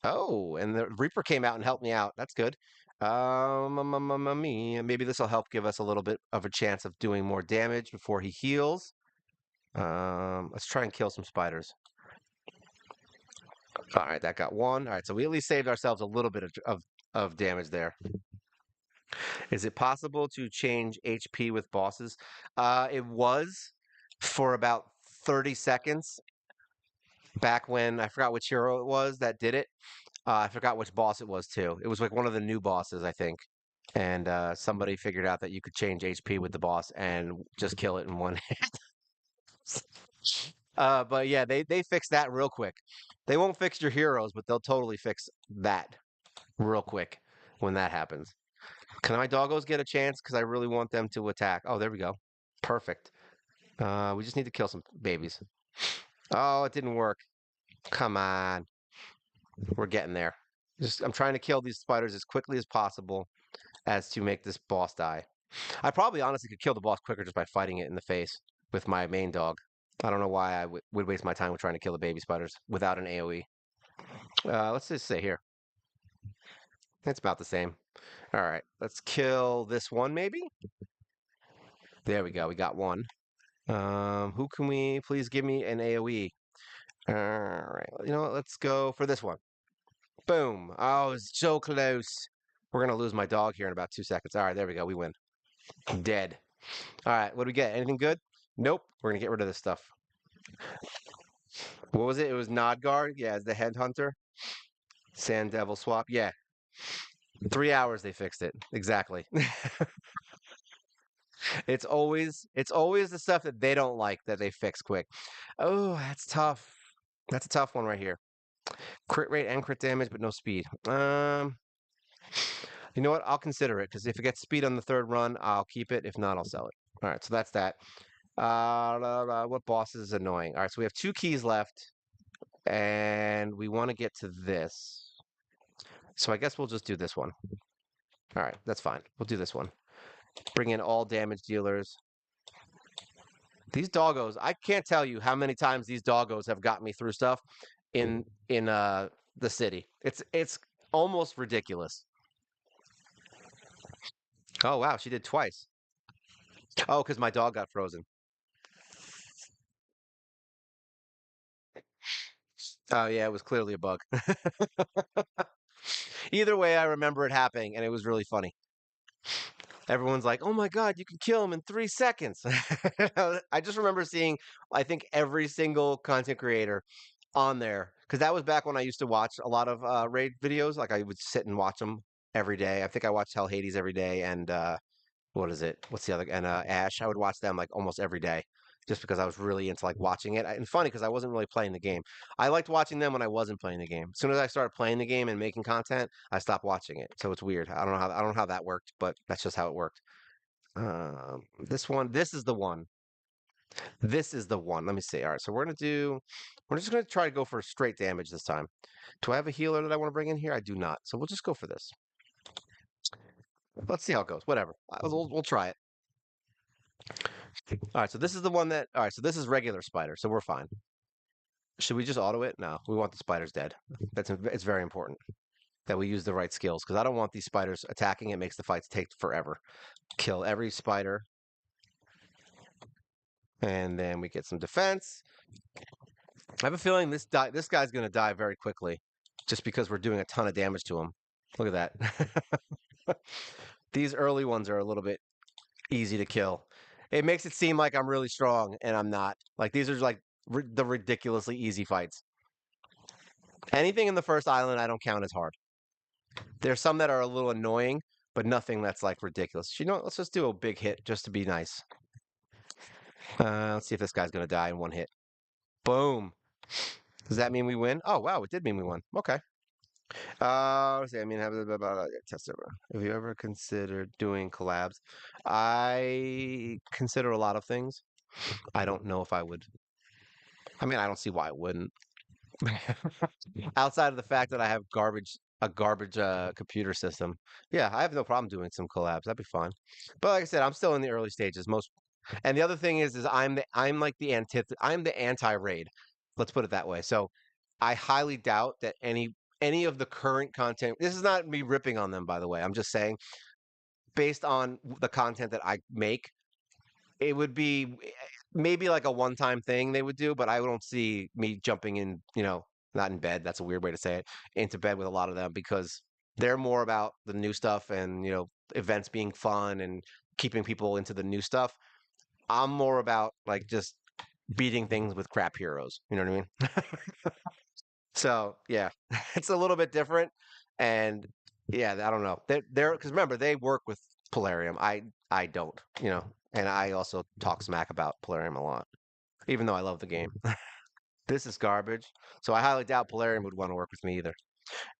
Oh, and the Reaper came out and helped me out. That's good. Maybe this will help give us a little bit of a chance of doing more damage before he heals. Let's try and kill some spiders. All right, that got one. All right, so we at least saved ourselves a little bit of damage there. Is it possible to change HP with bosses? It was for about 30 seconds back when I forgot which hero it was that did it. I forgot which boss it was too. It was like one of the new bosses, I think. And somebody figured out that you could change HP with the boss and just kill it in one hit. But yeah, they fixed that real quick. They won't fix your heroes, but they'll totally fix that real quick when that happens. Can my doggos get a chance? Because I really want them to attack. Oh, there we go. Perfect. We just need to kill some babies. Oh, it didn't work. Come on. We're getting there. I'm trying to kill these spiders as quickly as possible as to make this boss die. I probably honestly could kill the boss quicker just by fighting it in the face with my main dog. I don't know why I would waste my time with trying to kill the baby spiders without an AoE. Let's just say here. It's about the same. All right, let's kill this one maybe. There we go. We got one. Who can we please give me an AoE? All right, you know what? Let's go for this one. Boom. Oh, it's so close. We're going to lose my dog here in about 2 seconds. All right, there we go. We win. Dead. All right, what do we get? Anything good? Nope. We're going to get rid of this stuff. What was it? It was Nodgar? Yeah, the headhunter. Sand Devil swap. Yeah. 3 hours they fixed it. Exactly. It's always the stuff that they don't like that they fix quick. Oh, that's tough. That's a tough one right here. Crit rate and crit damage, but no speed. You know what? I'll consider it because if it gets speed on the third run, I'll keep it. If not, I'll sell it. All right, so that's that. What boss is annoying? All right, so we have 2 keys left, and we want to get to this. So I guess we'll just do this one. All right, that's fine. We'll do this one. Bring in all damage dealers. These doggos, I can't tell you how many times these doggos have got me through stuff in the city. It's almost ridiculous. Oh wow, she did twice. Oh, because my dog got frozen. Oh yeah, it was clearly a bug. Either way, I remember it happening, and it was really funny. Everyone's like, "Oh my God, you can kill him in 3 seconds." I just remember seeing, I think, every single content creator on there because that was back when I used to watch a lot of raid videos. Like I would sit and watch them every day. I think I watched Hell Hades every day, and what is it? What's the other? And Ash. I would watch them like almost every day, just because I was really into like watching it. And funny because I wasn't really playing the game. I liked watching them when I wasn't playing the game. As soon as I started playing the game and making content, I stopped watching it. So it's weird. I don't know how that worked, but that's just how it worked. This one. This is the one. This is the one. Let me see. All right, so we're just gonna try to go for straight damage this time. Do I have a healer that I want to bring in here? I do not. So we'll just go for this. Let's see how it goes. Whatever. We'll try it. All right, so this is the one that. All right, so this is regular spider, so we're fine. Should we just auto it? No, we want the spiders dead. It's very important. that we use the right skills because I don't want these spiders attacking. It makes the fights take forever. Kill every spider, and then we get some defense. I have a feeling this guy's going to die very quickly, just because we're doing a ton of damage to him. Look at that. These early ones are a little bit easy to kill. It makes it seem like I'm really strong, and I'm not. Like these are like the ridiculously easy fights. Anything in the first island, I don't count as hard. There's some that are a little annoying, but nothing that's like ridiculous. You know, what? Let's just do a big hit just to be nice. Let's see if this guy's gonna die in one hit. Boom. Does that mean we win? Oh wow, it did mean we won. Okay. Let's see. I mean, test server. Have you ever considered doing collabs? I consider a lot of things. I don't know if I would. I mean, I don't see why I wouldn't. Outside of the fact that I have a garbage computer system. Yeah, I have no problem doing some collabs. That'd be fine. But like I said, I'm still in the early stages. And the other thing is I'm like I'm the anti-raid. Let's put it that way. So I highly doubt that any of the current content. This is not me ripping on them, by the way. I'm just saying, based on the content that I make, it would be maybe like a one-time thing they would do, but I don't see me jumping in, not in bed, that's a weird way to say it, into bed with a lot of them because they're more about the new stuff and, events being fun and keeping people into the new stuff. I'm more about like just beating things with crap heroes. You know what I mean? So yeah, it's a little bit different. And yeah, I don't know. They're because remember they work with Polarium. I don't, and I also talk smack about Polarium a lot, even though I love the game. This is garbage. So I highly doubt Polarium would want to work with me either.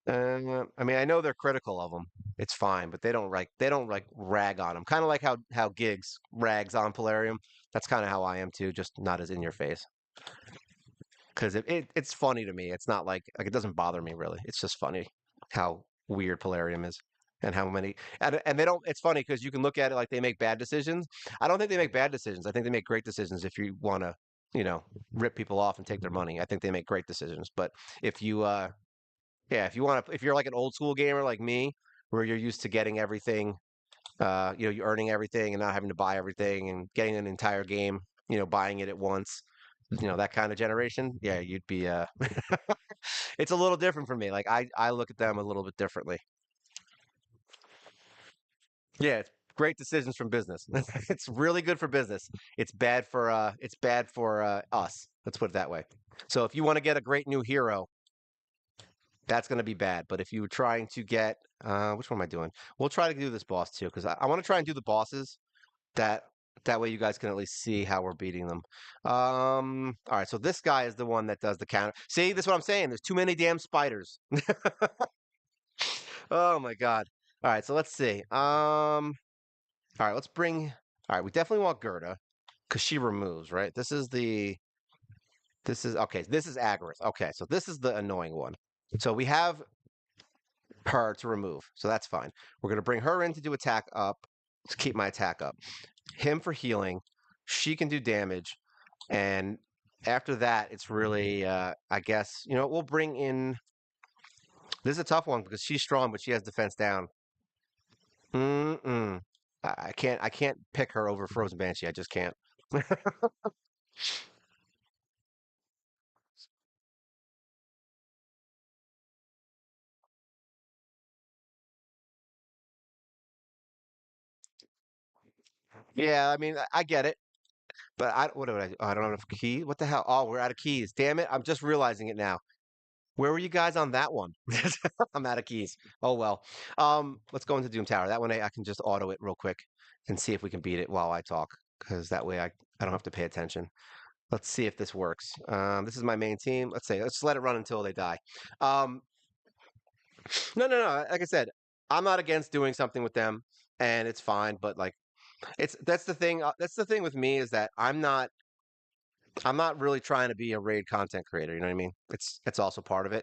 I mean, I know they're critical of them. It's fine, but they don't like rag on them. Kind of like how Gigs rags on Polarium. That's kind of how I am too, just not as in your face. Because it's funny to me. It's not like it doesn't bother me really. It's just funny how weird Polarium is and how many and they don't. It's funny because you can look at it like they make bad decisions. I don't think they make bad decisions. I think they make great decisions if you want to, you know, rip people off and take their money. I think they make great decisions. But if you yeah, if you're like an old school gamer like me, where you're used to getting everything, you're earning everything and not having to buy everything and getting an entire game, buying it at once, that kind of generation, yeah, you'd be it's a little different for me. Like I look at them a little bit differently. Yeah, it's great decisions from business. It's really good for business. It's bad for us. Let's put it that way. So if you want to get a great new hero, that's going to be bad. But if you were trying to get, which one am I doing? We'll try to do this boss too, because I want to try and do the bosses that that way you guys can at least see how we're beating them. All right, so this guy is the one that does the counter. See, this is what I'm saying. There's too many damn spiders. Oh my God. All right, so let's see. All right, let's bring. All right, we definitely want Gerda because she removes, right? This is okay. This is Agarith. Okay, so this is the annoying one. So we have her to remove, so that's fine. We're gonna bring her in to do attack up, to keep my attack up. Him for healing. She can do damage, and after that, it's really, I guess, we'll bring in. This is a tough one because she's strong, but she has defense down. Mm-mm. I can't pick her over Frozen Banshee. I just can't. Yeah, I mean, I get it, but what do I? Oh, I don't have enough key. What the hell? Oh, we're out of keys. Damn it! I'm just realizing it now. Where were you guys on that one? I'm out of keys. Oh well. Let's go into Doom Tower. That one I can just auto it real quick and see if we can beat it while I talk, because that way I don't have to pay attention. Let's see if this works. This is my main team. Let's let it run until they die. Um, no, no, no. Like I said, I'm not against doing something with them, and it's fine. But like, it's that's the thing. That's the thing with me is that I'm not really trying to be a raid content creator. You know what I mean? It's also part of it.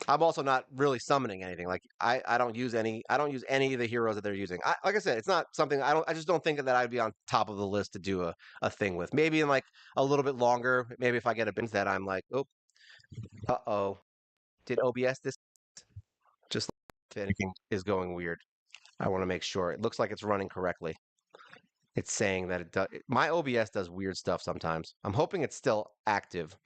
I'm also not really summoning anything. Like I don't use any of the heroes that they're using. Like I said, it's not something I just don't think that I'd be on top of the list to do a thing with. Maybe in like a little bit longer. Maybe if I get a binge that I'm like, oh, uh-oh. Did OBS this? if anything is going weird. I want to make sure. It looks like it's running correctly. It's saying that it does. My OBS does weird stuff sometimes. I'm hoping it's still active.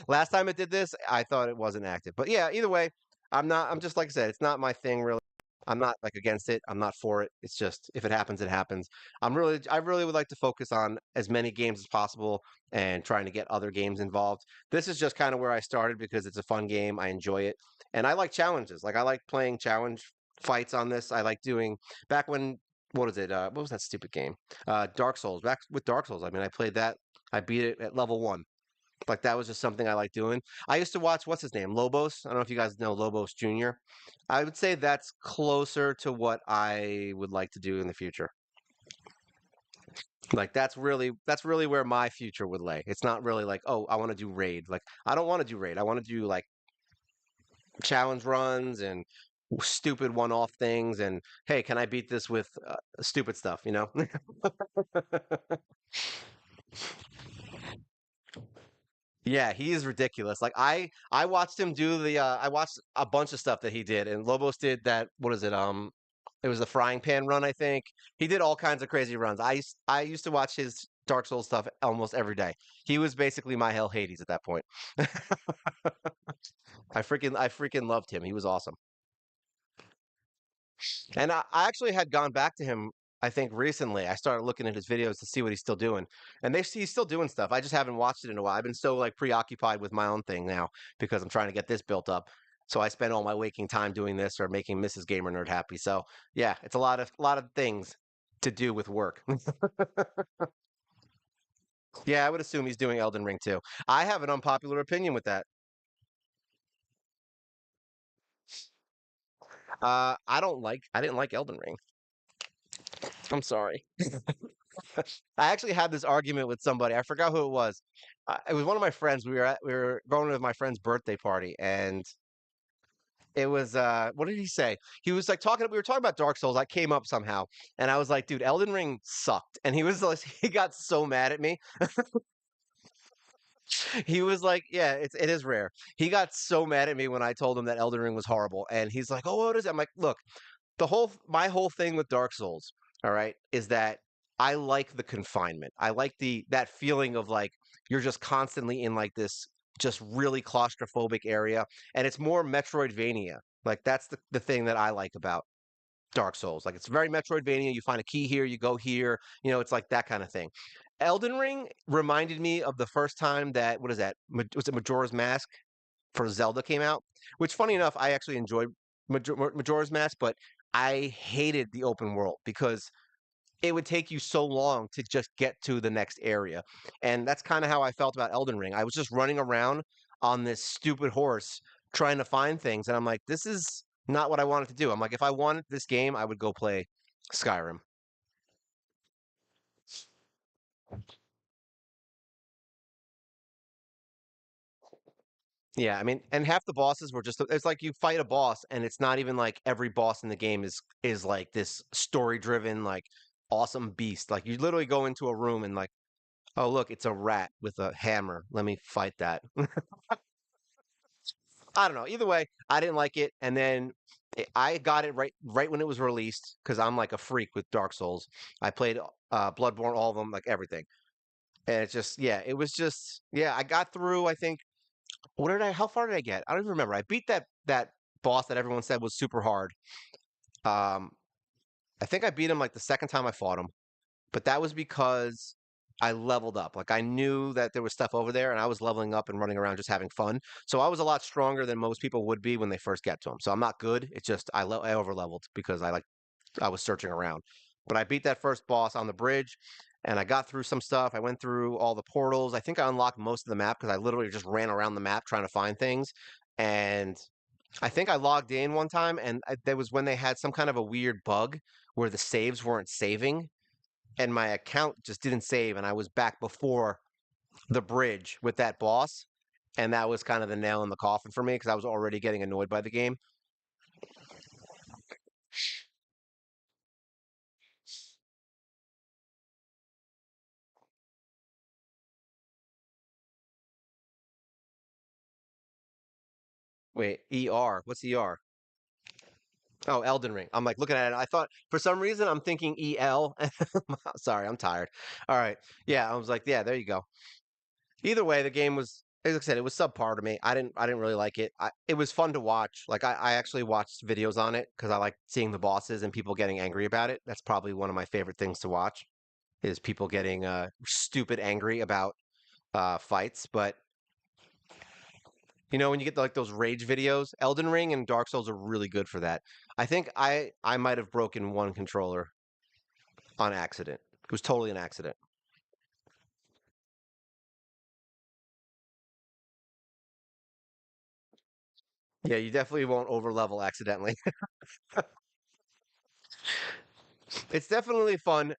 Last time it did this, I thought it wasn't active. But yeah, either way, I'm not. I'm just like I said, it's not my thing really. I'm not like against it. I'm not for it. It's just if it happens, it happens. I really would like to focus on as many games as possible and trying to get other games involved. This is just kind of where I started because it's a fun game. I enjoy it, and I like challenges. Like I like playing challenge fights on this. I like doing back when what was it? What was that stupid game? Dark Souls. Back with Dark Souls. I mean, I played that. I beat it at level 1. Like that was just something I like doing. I used to watch what's his name, Lobos. I don't know if you guys know Lobos Jr. I would say that's closer to what I would like to do in the future. Like that's really where my future would lay. It's not really like, oh, I want to do raid. Like I don't want to do raid. I want to do like challenge runs and stupid one-off things and hey, can I beat this with stupid stuff, you know? Yeah, he is ridiculous. Like I watched him do the I watched a bunch of stuff that he did and Lobos did that what is it? It was the frying pan run, I think. He did all kinds of crazy runs. I used to watch his Dark Souls stuff almost every day. He was basically my Hell Hades at that point. I freaking loved him. He was awesome. And I actually had gone back to him, I think recently. I started looking at his videos to see what he's still doing. And he's still doing stuff. I just haven't watched it in a while. I've been so like preoccupied with my own thing now because I'm trying to get this built up. So I spend all my waking time doing this or making Mrs. Gamer Nerd happy. So yeah, it's a lot of things to do with work. Yeah, I would assume he's doing Elden Ring too. I have an unpopular opinion with that. I didn't like Elden Ring. I'm sorry. I actually had this argument with somebody. I forgot who it was. It was one of my friends. We were going to my friend's birthday party, and it was what did he say? He was like talking. We were talking about Dark Souls. I came up somehow, and I was like, "Dude, Elden Ring sucked." And he was like, he got so mad at me. He was like, "Yeah, it is rare." He got so mad at me when I told him that Elden Ring was horrible, and he's like, "Oh, what is it?" I'm like, "Look, my whole thing with Dark Souls, all right, is that I like the confinement. I like the that feeling of like you're just constantly in like this just really claustrophobic area, and it's more Metroidvania. Like that's the thing that I like about Dark Souls. Like it's very Metroidvania. You find a key here, you go here. It's like that kind of thing. Elden Ring reminded me of the first time that what is that? Was it Majora's Mask for Zelda came out? Which, funny enough, I actually enjoyed Majora's Mask, but I hated the open world because it would take you so long to just get to the next area. And that's kind of how I felt about Elden Ring. I was just running around on this stupid horse trying to find things. And I'm like, this is not what I wanted to do. I'm like, if I wanted this game, I would go play Skyrim. Yeah, I mean, and half the bosses were just it's like you fight a boss and it's not even like every boss in the game is like this story-driven like awesome beast. Like you literally go into a room and like, "Oh, look, it's a rat with a hammer. Let me fight that." I don't know. Either way, I didn't like it and then I got it right when it was released because I'm like a freak with Dark Souls. I played Bloodborne, all of them, like everything. And it's just yeah, it was just yeah, I got through I think how far did I get? I don't even remember. I beat that boss that everyone said was super hard. Um, I think I beat him like the second time I fought him, but that was because I leveled up. Like I knew that there was stuff over there, and I was leveling up and running around just having fun. So I was a lot stronger than most people would be when they first get to him. So I'm not good. It's just I over leveled because I was searching around. But I beat that first boss on the bridge, and I got through some stuff. I went through all the portals. I think I unlocked most of the map because I literally just ran around the map trying to find things. And I think I logged in one time, and that was when they had some kind of a weird bug where the saves weren't saving, and my account just didn't save, and I was back before the bridge with that boss, and that was kind of the nail in the coffin for me because I was already getting annoyed by the game. Wait, ER? What's ER? Oh, Elden Ring. I'm like looking at it. I thought for some reason I'm thinking EL. Sorry, I'm tired. All right. Yeah, I was like, yeah, there you go. Either way, the game was, like I said, it was subpar to me. I didn't really like it. It was fun to watch. Like I actually watched videos on it because I like seeing the bosses and people getting angry about it. That's probably one of my favorite things to watch is people getting stupid angry about fights. But when you get like those rage videos, Elden Ring and Dark Souls are really good for that. I think I might have broken one controller on accident. It was totally an accident. Yeah, you definitely won't over level accidentally. It's definitely fun.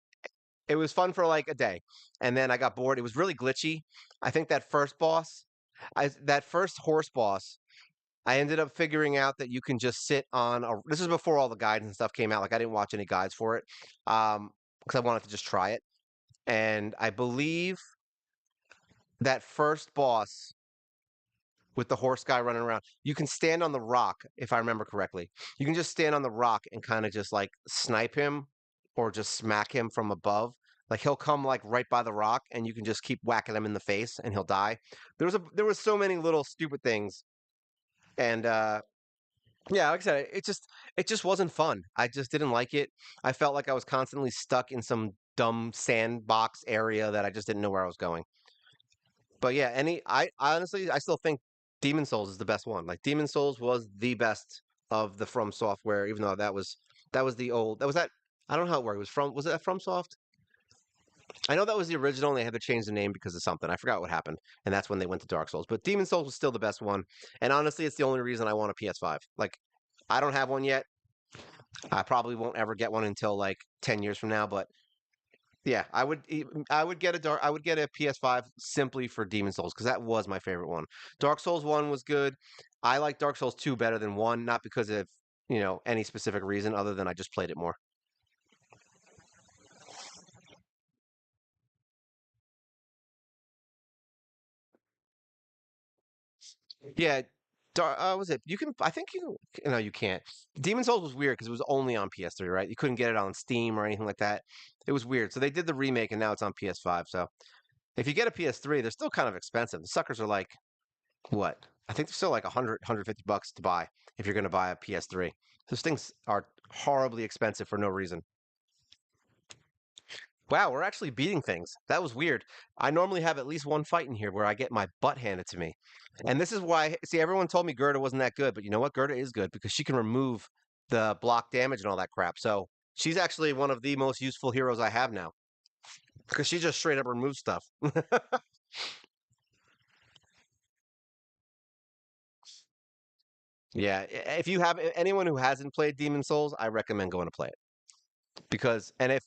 It was fun for like a day, and then I got bored. It was really glitchy. I think that first horse boss, I ended up figuring out that you can just sit on a. This is before all the guides and stuff came out. Like I didn't watch any guides for it, because I wanted to just try it. And I believe that first boss with the horse guy running around, you can stand on the rock, if I remember correctly. You can just stand on the rock and kind of just like snipe him or just smack him from above. Like he'll come like right by the rock and you can just keep whacking him in the face and he'll die. There was so many little stupid things. And yeah, like I said, it just wasn't fun. I just didn't like it. I felt like I was constantly stuck in some dumb sandbox area that I just didn't know where I was going. But yeah, I honestly I still think Demon Souls is the best one. Like Demon Souls was the best of the From Software, even though that was the old that was that I don't know how it worked. Was it that FromSoft? I know that was the original and they had to change the name because of something. I forgot what happened. And that's when they went to Dark Souls. But Demon Souls was still the best one. And honestly, it's the only reason I want a PS5. Like I don't have one yet. I probably won't ever get one until like 10 years from now, but yeah, I would get a PS5 simply for Demon Souls because that was my favorite one. Dark Souls 1 was good. I like Dark Souls 2 better than 1, not because of, any specific reason other than I just played it more. Yeah, was it? You can I think you no, you can't. Demon Souls was weird because it was only on PS3, right? You couldn't get it on Steam or anything like that. It was weird. So they did the remake and now it's on PS5. So if you get a PS3, they're still kind of expensive. The suckers are like what? I think they're still like 100, $150 to buy if you're going to buy a PS3. Those things are horribly expensive for no reason. Wow, we're actually beating things. That was weird. I normally have at least one fight in here where I get my butt handed to me. And this is why, see, everyone told me Gerda wasn't that good, but you know what? Gerda is good because she can remove the block damage and all that crap. So she's actually one of the most useful heroes I have now because she just straight up removes stuff. Yeah, if you have anyone who hasn't played Demon Souls, I recommend going to play it because, and if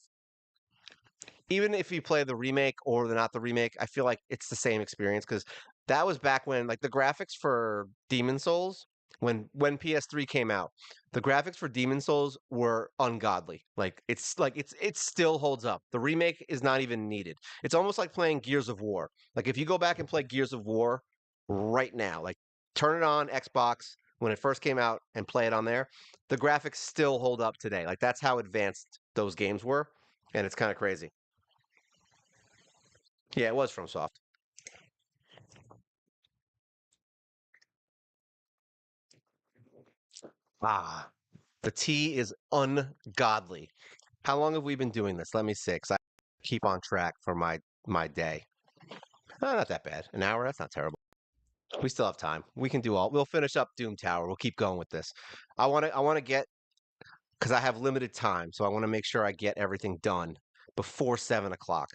even if you play the remake or the not the remake, I feel like it's the same experience because that was back when like the graphics for Demon Souls when PS3 came out, the graphics for Demon Souls were ungodly. Like it still holds up. The remake is not even needed. It's almost like playing Gears of War. Like if you go back and play Gears of War right now, like turn it on Xbox when it first came out and play it on there, the graphics still hold up today. Like that's how advanced those games were, and it's kind of crazy. Yeah, it was from Soft. Ah, the tea is ungodly. How long have we been doing this? Let me see, 'cause I keep on track for my day. Not that bad. An hour? That's not terrible. We still have time. We can do all. We'll finish up Doom Tower. We'll keep going with this. I want to get because I have limited time, so I want to make sure I get everything done before 7 o'clock.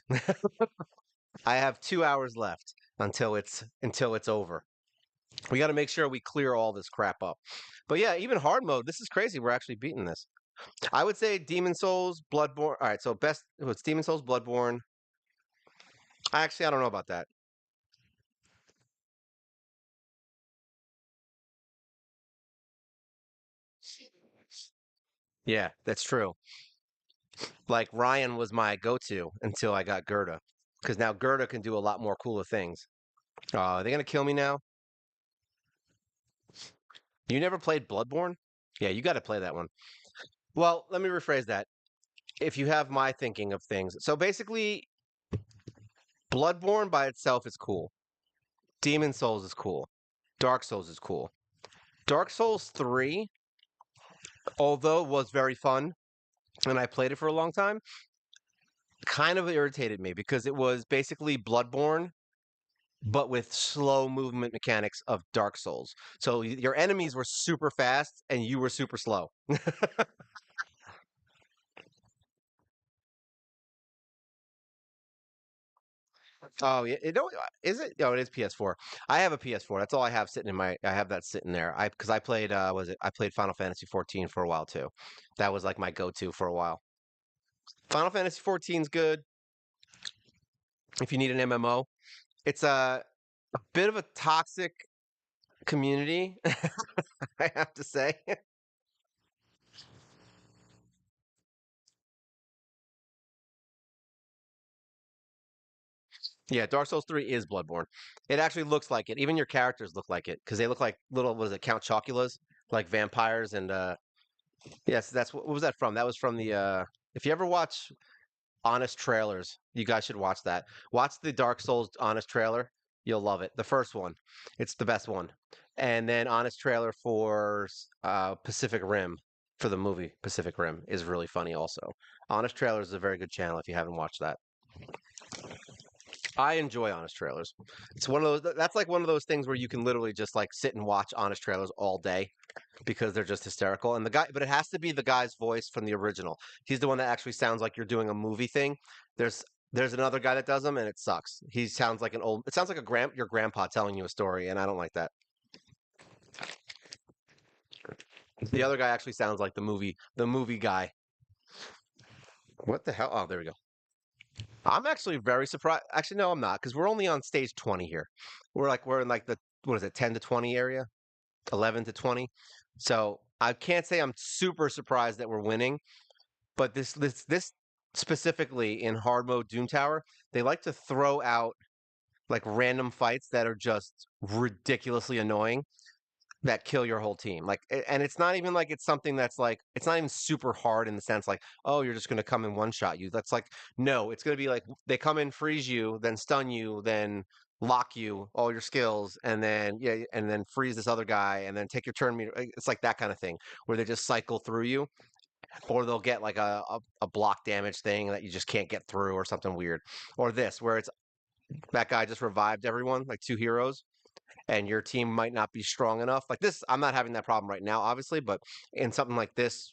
I have 2 hours left until it's over. We got to make sure we clear all this crap up. But yeah, even hard mode. This is crazy. We're actually beating this. I would say Demon Souls, Bloodborne. All right, so best it's Demon Souls, Bloodborne. I don't know about that. Yeah, that's true. Like Ryan was my go-to until I got Gerda, because now Gerda can do a lot more cooler things. Are they gonna kill me now? You never played Bloodborne? Yeah, you got to play that one. Well, let me rephrase that. If you have my thinking of things, so basically, Bloodborne by itself is cool. Demon Souls is cool. Dark Souls is cool. Dark Souls 3, although was very fun, and I played it for a long time, kind of irritated me because it was basically Bloodborne, but with slow movement mechanics of Dark Souls. So your enemies were super fast and you were super slow. Oh yeah, is it? No, it is PS4. I have a PS4. That's all I have sitting in my. I have that sitting there. I because I played. Was it? I played Final Fantasy 14 for a while too. That was like my go-to for a while. Final Fantasy 14 is good if you need an MMO. It's a bit of a toxic community, I have to say. Yeah, Dark Souls 3 is Bloodborne. It actually looks like it. Even your characters look like it because they look like little, what is it, Count Chocula's, like vampires. And yes, that's what was that from? That was from the, if you ever watch honest trailers, you guys should watch that. Watch the Dark Souls honest trailer. You'll love it. The first one, it's the best one. And then honest trailer for Pacific Rim for the movie Pacific Rim is really funny also. Honest Trailers is a very good channel if you haven't watched that. I enjoy honest trailers. It's one of those that's like one of those things where you can literally just like sit and watch honest trailers all day because they're just hysterical. And the guy, but it has to be the guy's voice from the original. He's the one that actually sounds like you're doing a movie thing. There's there's another guy that does them and it sucks. He sounds like an old it sounds like a your grandpa telling you a story and I don't like that. The other guy actually sounds like the movie guy. What the hell? Oh, there we go. I'm actually very surprised. Actually, no, I'm not, because we're only on stage 20 here. We're in like the what is it, 10 to 20 area, 11 to 20. So I can't say I'm super surprised that we're winning, but this specifically in hard mode Doom Tower, they like to throw out like random fights that are just ridiculously annoying that kill your whole team. Like, and it's not even like it's something that's like it's not even super hard in the sense like, oh, you're just gonna come and one shot you. That's like, no, it's gonna be like they come in, freeze you, then stun you, then lock you, all your skills, and then yeah, and then freeze this other guy, and then take your turn meter. It's like that kind of thing where they just cycle through you, or they'll get like a block damage thing that you just can't get through, or something weird, or this where it's that guy just revived everyone, like two heroes and your team might not be strong enough. Like this, I'm not having that problem right now, obviously, but in something like this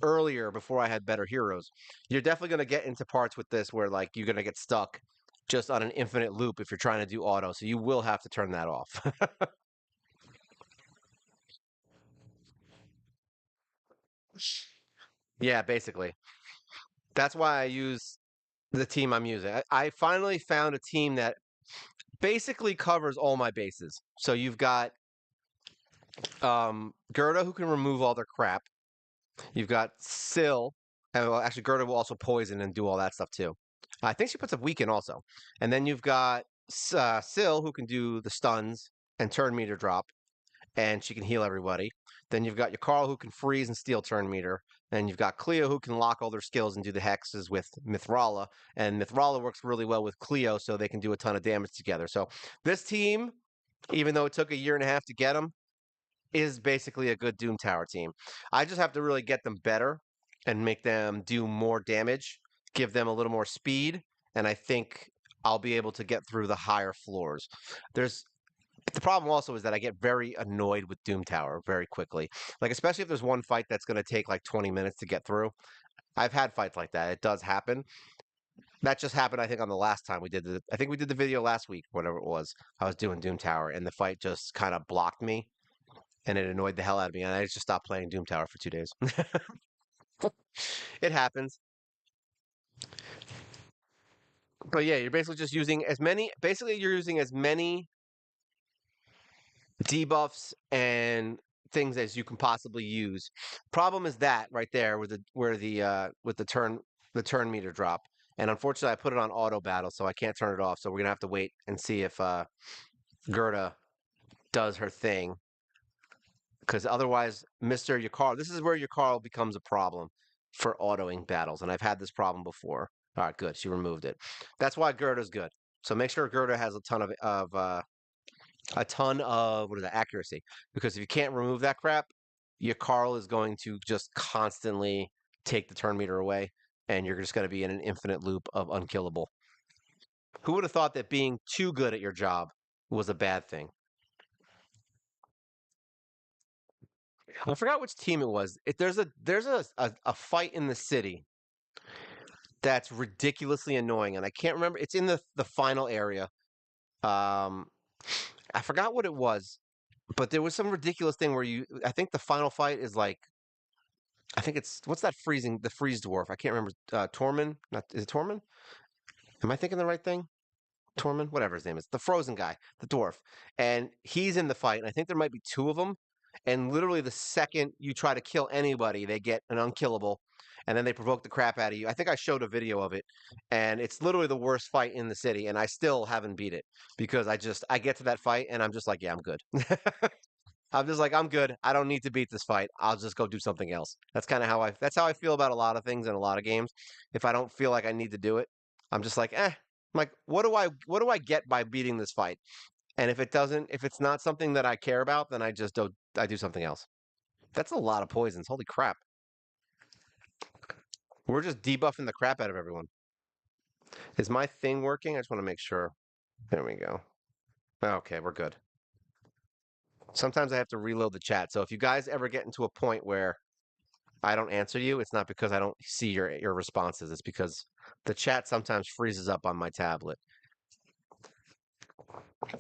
earlier, before I had better heroes, you're definitely going to get into parts with this where like you're going to get stuck just on an infinite loop if you're trying to do auto. So you will have to turn that off. Yeah, basically. That's why I use the team I'm using. I finally found a team that basically covers all my bases. So you've got Gerda who can remove all their crap. You've got Syl. And well, actually, Gerda will also poison and do all that stuff too. I think she puts a weaken also. And then you've got Syl, who can do the stuns and turn meter drop, and she can heal everybody. Then you've got your Carl, who can freeze and steal turn meter. And you've got Cleo, who can lock all their skills and do the hexes with Mithrala. And Mithrala works really well with Cleo, so they can do a ton of damage together. So this team, even though it took a year and a half to get them, is basically a good Doom Tower team. I just have to really get them better and make them do more damage, give them a little more speed, and I think I'll be able to get through the higher floors. There's the problem also is that I get very annoyed with Doom Tower very quickly. Like especially if there's one fight that's going to take like 20 minutes to get through. I've had fights like that. It does happen. That just happened, I think, on the last time we did the. I think we did the video last week, whatever it was. I was doing Doom Tower, and the fight just kind of blocked me and it annoyed the hell out of me. And I just stopped playing Doom Tower for 2 days. It happens. But yeah, you're basically just using as many. Basically, you're using as many debuffs and things as you can possibly use. Problem is that right there with the with the turn meter drop. And unfortunately, I put it on auto battle, so I can't turn it off. So we're gonna have to wait and see if Gerda does her thing because otherwise, Mr. Yukaro, this is where Yukaro becomes a problem for autoing battles, and I've had this problem before. All right, good. She removed it. That's why Gerda's good. So make sure Gerda has a ton of what is that accuracy, because if you can't remove that crap, Yukaro is going to just constantly take the turn meter away, and you're just going to be in an infinite loop of unkillable. Who would have thought that being too good at your job was a bad thing? I forgot which team it was. There's a fight in the city that's ridiculously annoying, and I can't remember. It's in the final area. Um, I forgot what it was, but there was some ridiculous thing where you. I think the final fight is like. I think it's what's that the freeze dwarf? I can't remember. Tormund? Not is it Tormund? Am I thinking the right thing? Tormund, whatever his name is, the frozen guy, the dwarf, and he's in the fight. And I think there might be two of them. And literally, the second you try to kill anybody, they get an unkillable, and then they provoke the crap out of you. I think I showed a video of it, and it's literally the worst fight in the city. And I still haven't beat it because I get to that fight and I'm just like, yeah, I'm good. I'm just like, I'm good. I don't need to beat this fight. I'll just go do something else. That's how I feel about a lot of things in a lot of games. If I don't feel like I need to do it, I'm just like, eh. I'm like, what do I get by beating this fight? And if it's not something that I care about, then I do something else. That's a lot of poisons. Holy crap. We're just debuffing the crap out of everyone. Is my thing working? I just want to make sure. There we go. Okay, we're good. Sometimes I have to reload the chat. So if you guys ever get into a point where I don't answer you, it's not because I don't see your responses. It's because the chat sometimes freezes up on my tablet.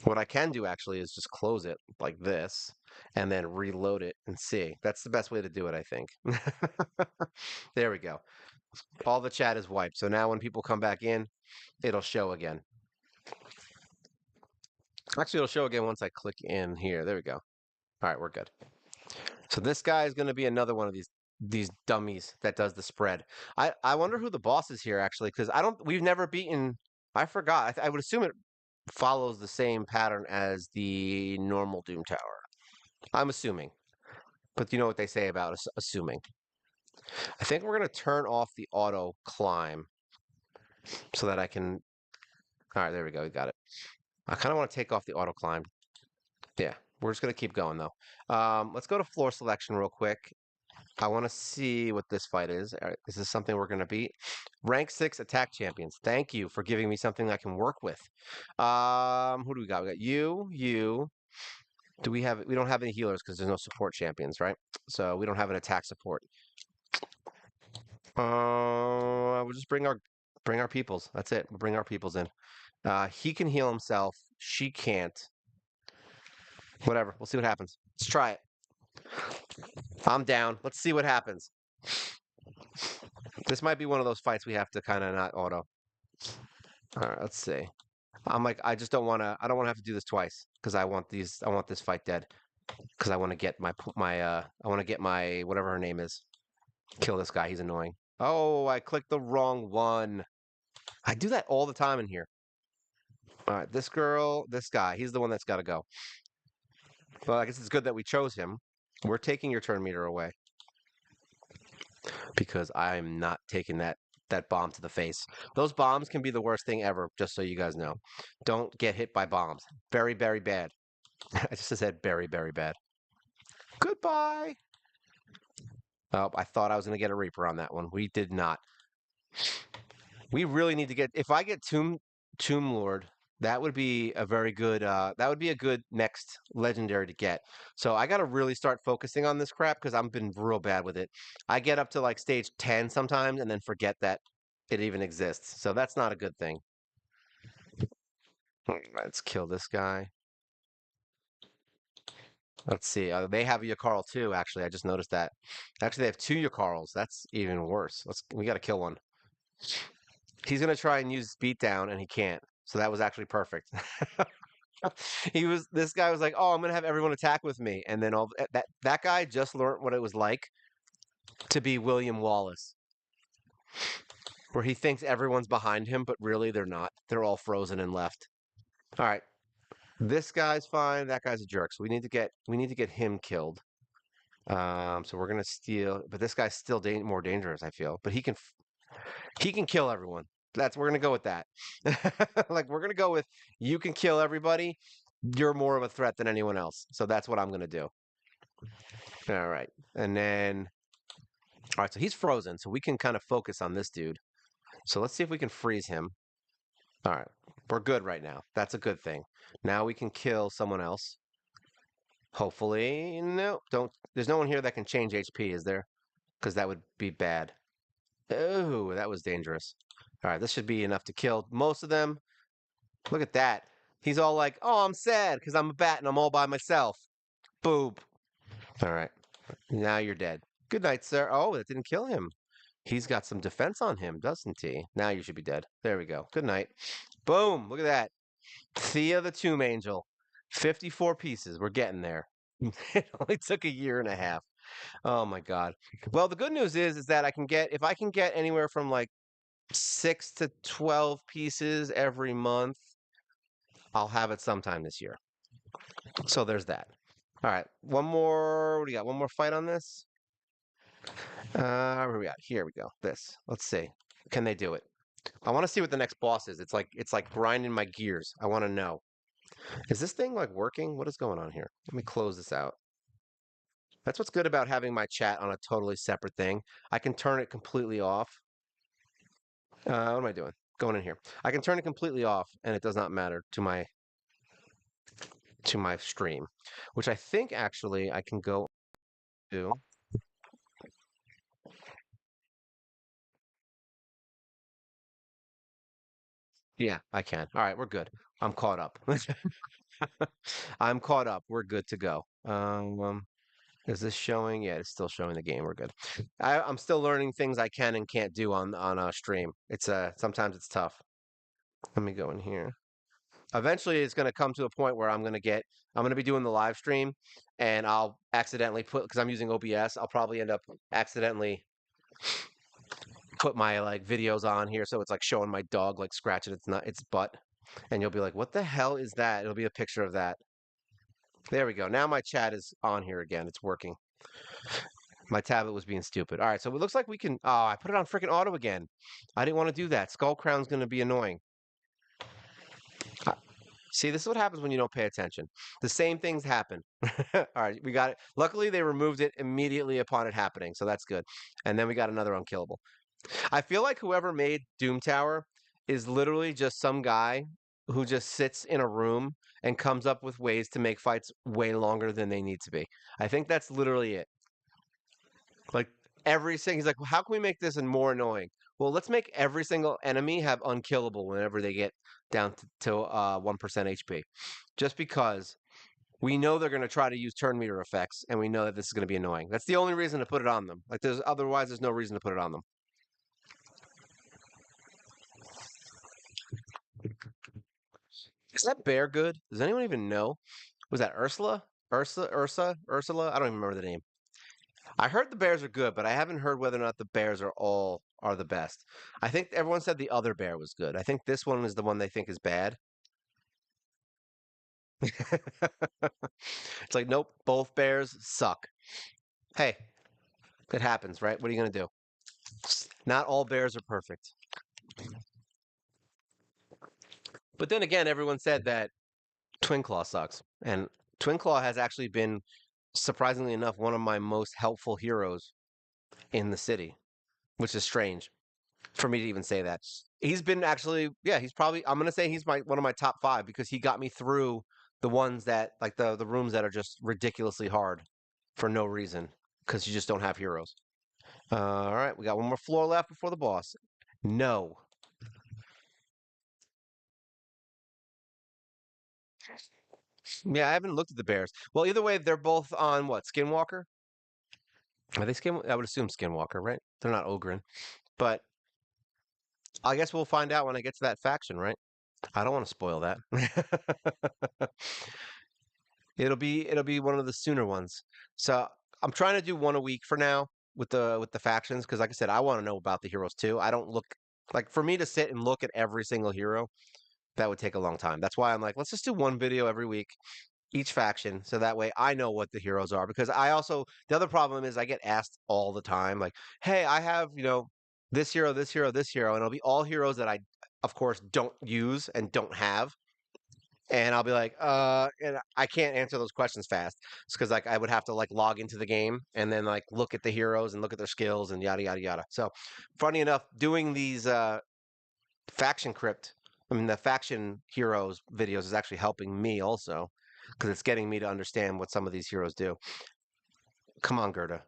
What I can do actually is just close it like this and then reload it and see. That's the best way to do it, I think. There we go. All the chat is wiped. So now when people come back in, it'll show again. Actually, it'll show again once I click in here. There we go. All right, we're good. So this guy is going to be another one of these dummies that does the spread. I wonder who the boss is here actually, because we've never beaten. I forgot. I would assume it follows the same pattern as the normal Doom Tower. I'm assuming, but you know what they say about assuming. I think we're going to turn off the auto climb so that I can. All right, there we go. We got it. I kind of want to take off the auto climb. Yeah, we're just going to keep going though. Let's go to floor selection real quick. I want to see what this fight is. Is this something we're going to beat? Rank 6 attack champions. Thank you for giving me something I can work with. Who do we got? We got you. We don't have any healers because there's no support champions, right? So we don't have an attack support. We'll just bring our peoples. That's it. We'll bring our peoples in. He can heal himself. She can't. Whatever. We'll see what happens. Let's try it. I'm down. Let's see what happens. This might be one of those fights we have to kind of not auto. All right, let's see. I'm like, I just don't want to. I don't want to have to do this twice because I want this fight dead because I want to get I want to get my whatever her name is. Kill this guy. He's annoying. Oh, I clicked the wrong one. I do that all the time in here. All right, this guy. He's the one that's got to go. Well, I guess it's good that we chose him. We're taking your turn meter away because I'm not taking that bomb to the face. Those bombs can be the worst thing ever, just so you guys know. Don't get hit by bombs. Very, very bad. I just said very, very bad. Goodbye. Oh, I thought I was going to get a Reaper on that one. We did not. We really need to get... If I get Tomb Lord, that would be a very good... that would be a good next legendary to get. So I got to really start focusing on this crap because I've been real bad with it. I get up to like stage 10 sometimes and then forget that it even exists. So that's not a good thing. Let's kill this guy. Let's see. They have a Yakarl too, actually. I just noticed that. Actually, they have two Yakarls. That's even worse. We got to kill one. He's going to try and use beatdown, and he can't. So that was actually perfect. This guy was like, oh, I'm going to have everyone attack with me. And then that guy just learned what it was like to be William Wallace, where he thinks everyone's behind him, but really they're not. They're all frozen and left. All right. This guy's fine. That guy's a jerk. So we need to get him killed. So we're gonna steal, but this guy's still more dangerous, I feel. But he can kill everyone. We're gonna go with that. Like we're gonna go with you can kill everybody. You're more of a threat than anyone else. So that's what I'm gonna do. All right. And then all right, so he's frozen, so we can kind of focus on this dude. So let's see if we can freeze him. All right. We're good right now. That's a good thing. Now we can kill someone else. Hopefully. No, don't. There's no one here that can change HP, is there? Because that would be bad. Oh, that was dangerous. All right, this should be enough to kill most of them. Look at that. He's all like, "Oh, I'm sad because I'm a bat and I'm all by myself." Boop. All right. Now you're dead. Good night, sir. Oh, that didn't kill him. He's got some defense on him, doesn't he? Now you should be dead. There we go. Good night. Boom. Look at that. Thea the Tomb Angel. 54 pieces. We're getting there. It only took a year and a half. Oh my God. Well, the good news is that I can get, if I can get anywhere from like 6 to 12 pieces every month, I'll have it sometime this year. So there's that. All right. One more. What do you got? One more fight on this? Where we got? Here we go. This. Let's see. Can they do it? I want to see what the next boss is. It's like grinding my gears. I want to know. Is this thing like working? What is going on here? Let me close this out. That's what's good about having my chat on a totally separate thing. I can turn it completely off. What am I doing? Going in here. I can turn it completely off, and it does not matter to my stream, which I think actually I can go to. Yeah, I can. All right, we're good. I'm caught up. I'm caught up. We're good to go. Is this showing? Yeah, it's still showing the game. We're good. I'm still learning things I can and can't do on a stream. It's sometimes it's tough. Let me go in here. Eventually, it's going to come to a point where I'm going to be doing the live stream, and I'll accidentally put because I'm using OBS. I'll probably end up accidentally put my like videos on here, so it's like showing my dog like scratching its butt, and you'll be like, "What the hell is that?" It'll be a picture of that. There we go. Now my chat is on here again. It's working. My tablet was being stupid. All right, so it looks like we can. Oh, I put it on freaking auto again. I didn't want to do that. Skull Crown's going to be annoying. Uh, See, this is what happens when you don't pay attention. The same things happen. All right, we got it. Luckily, they removed it immediately upon it happening, so that's good. And then we got another unkillable. I feel like whoever made Doom Tower is literally just some guy who just sits in a room and comes up with ways to make fights way longer than they need to be. I think that's literally it. Like he's like, well, how can we make this and more annoying? Well, let's make every single enemy have unkillable whenever they get down to 1% HP. Just because we know they're going to try to use turn meter effects, and we know that this is going to be annoying. That's the only reason to put it on them. Like there's no reason to put it on them. Is that bear good? Does anyone even know? Was that Ursula? Ursula? I don't even remember the name. I heard the bears are good, but I haven't heard whether or not the bears are the best. I think everyone said the other bear was good. I think this one is the one they think is bad. It's like, nope, both bears suck. Hey, it happens, right? What are you gonna do? Not all bears are perfect. But then again, everyone said that Twin Claw sucks. And Twin Claw has actually been, surprisingly enough, one of my most helpful heroes in the city, which is strange for me to even say that. He's been actually, yeah, he's probably, I'm gonna say he's one of my top 5 because he got me through the ones that like the rooms that are just ridiculously hard for no reason because you just don't have heroes. All right, we got one more floor left before the boss. No. Yeah, I haven't looked at the bears. Well, either way, they're both on what? Skinwalker? Are they Skin? I would assume Skinwalker, right? They're not Ogren. But I guess we'll find out when I get to that faction, right? I don't want to spoil that. It'll be one of the sooner ones. So I'm trying to do one a week for now with the factions because, like I said, I want to know about the heroes too. I don't look like for me to sit and look at every single hero. That would take a long time. That's why I'm like, let's just do one video every week. each faction, so that way I know what the heroes are. Because the other problem is I get asked all the time, like, "Hey, I have this hero, this hero, this hero," and it'll be all heroes that I, of course, don't use and don't have. And I'll be like, and I can't answer those questions fast. It's because like I would have to like log into the game and then like look at the heroes and look at their skills and yada yada yada. So, funny enough, doing these faction crypt, I mean the faction heroes videos is actually helping me also because it's getting me to understand what some of these heroes do. Come on, Gerda,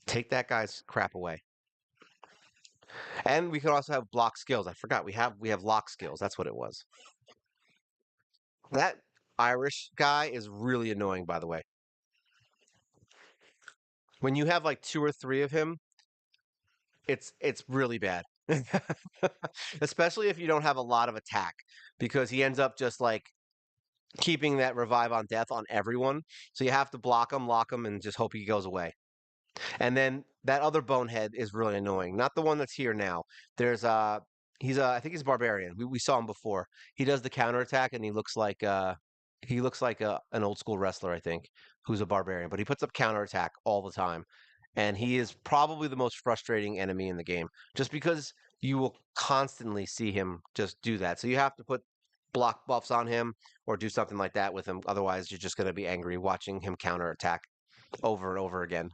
take that guy's crap away. And we could also have block skills. I forgot we have lock skills. That's what it was. That Irish guy is really annoying, by the way. When you have like two or three of him, it's really bad. Especially if you don't have a lot of attack, because he ends up just like keeping that revive on death on everyone. So you have to block him, lock him, and just hope he goes away. And then that other bonehead is really annoying. Not the one that's here now. There's I think he's a barbarian. We saw him before. He does the counterattack and he looks like an old school wrestler, I think, who's a barbarian, but he puts up counterattack all the time. And he is probably the most frustrating enemy in the game just because you will constantly see him just do that. So you have to put block buffs on him or do something like that with him. Otherwise, you're just going to be angry watching him counterattack over and over again.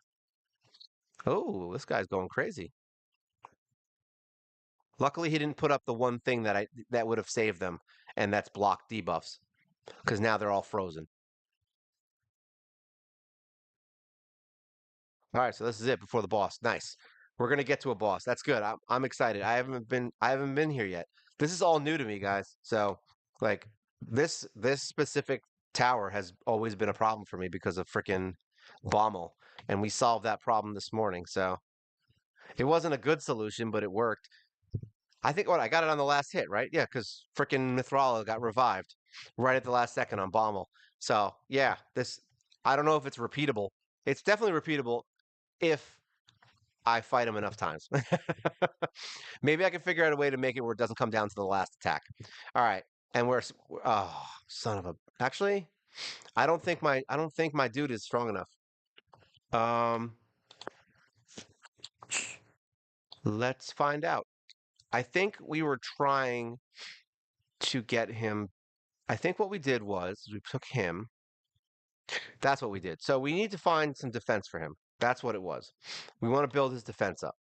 Oh, this guy's going crazy. Luckily, he didn't put up the one thing that would have saved them, and that's block debuffs, because now they're all frozen. All right, so this is it before the boss. Nice. We're gonna get to a boss. That's good. I'm excited. I haven't been here yet. This is all new to me, guys. So like this specific tower has always been a problem for me because of frickin' Bommel, and we solved that problem this morning. So it wasn't a good solution, but it worked. I think what I got it on the last hit, right? Yeah, because frickin' Mithrala got revived right at the last second on Bommel. So yeah, this I don't know if it's repeatable. It's definitely repeatable if I fight him enough times. Maybe I can figure out a way to make it where it doesn't come down to the last attack. All right, and oh, son of a. Actually, I don't think my dude is strong enough. Um, let's find out. I think we were trying to get him. I think what we did was we took him. That's what we did. So we need to find some defense for him. That's what it was. We want to build his defense up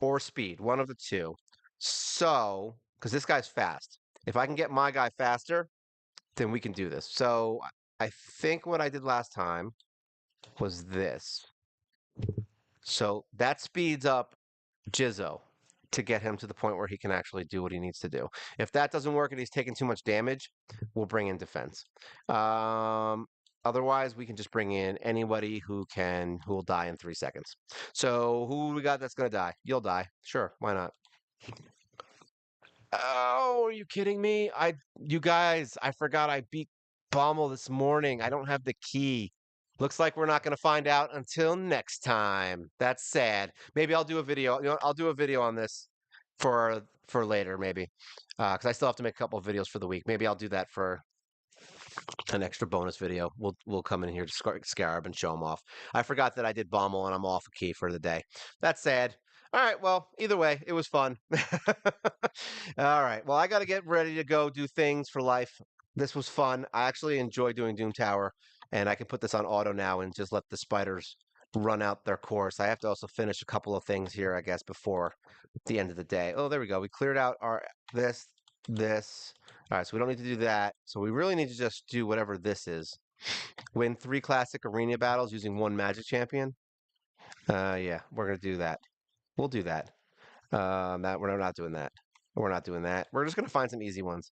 or speed, one of the two. So, because this guy's fast. If I can get my guy faster, then we can do this. So I think what I did last time was this. So that speeds up Jizzo to get him to the point where he can actually do what he needs to do. If that doesn't work and he's taking too much damage, we'll bring in defense. Um, Otherwise, we can just bring in anybody who will die in 3 seconds. So who we got that's gonna die? You'll die. Sure, why not? Oh, are you kidding me? You guys, I forgot I beat Bommel this morning. I don't have the key. Looks like we're not going to find out until next time. That's sad. Maybe I'll do a video. I'll do a video on this for later, maybe, because I still have to make a couple of videos for the week. Maybe I'll do that for an extra bonus video. We'll come in here to Scarab and show him off. I forgot that I did Bommel and I'm off a key for the day. That's sad. All right, well, either way, it was fun. All right, well, I got to get ready to go do things for life. This was fun. I actually enjoy doing Doom Tower, and I can put this on auto now and just let the spiders run out their course. I have to also finish a couple of things here, I guess, before the end of the day. Oh, there we go. We cleared out our this. All right, so we don't need to do that. So we really need to just do whatever this is. Win 3 classic arena battles using 1 magic champion. Yeah, we're gonna do that. We'll do that. That we're not doing that. We're not doing that. We're just gonna find some easy ones.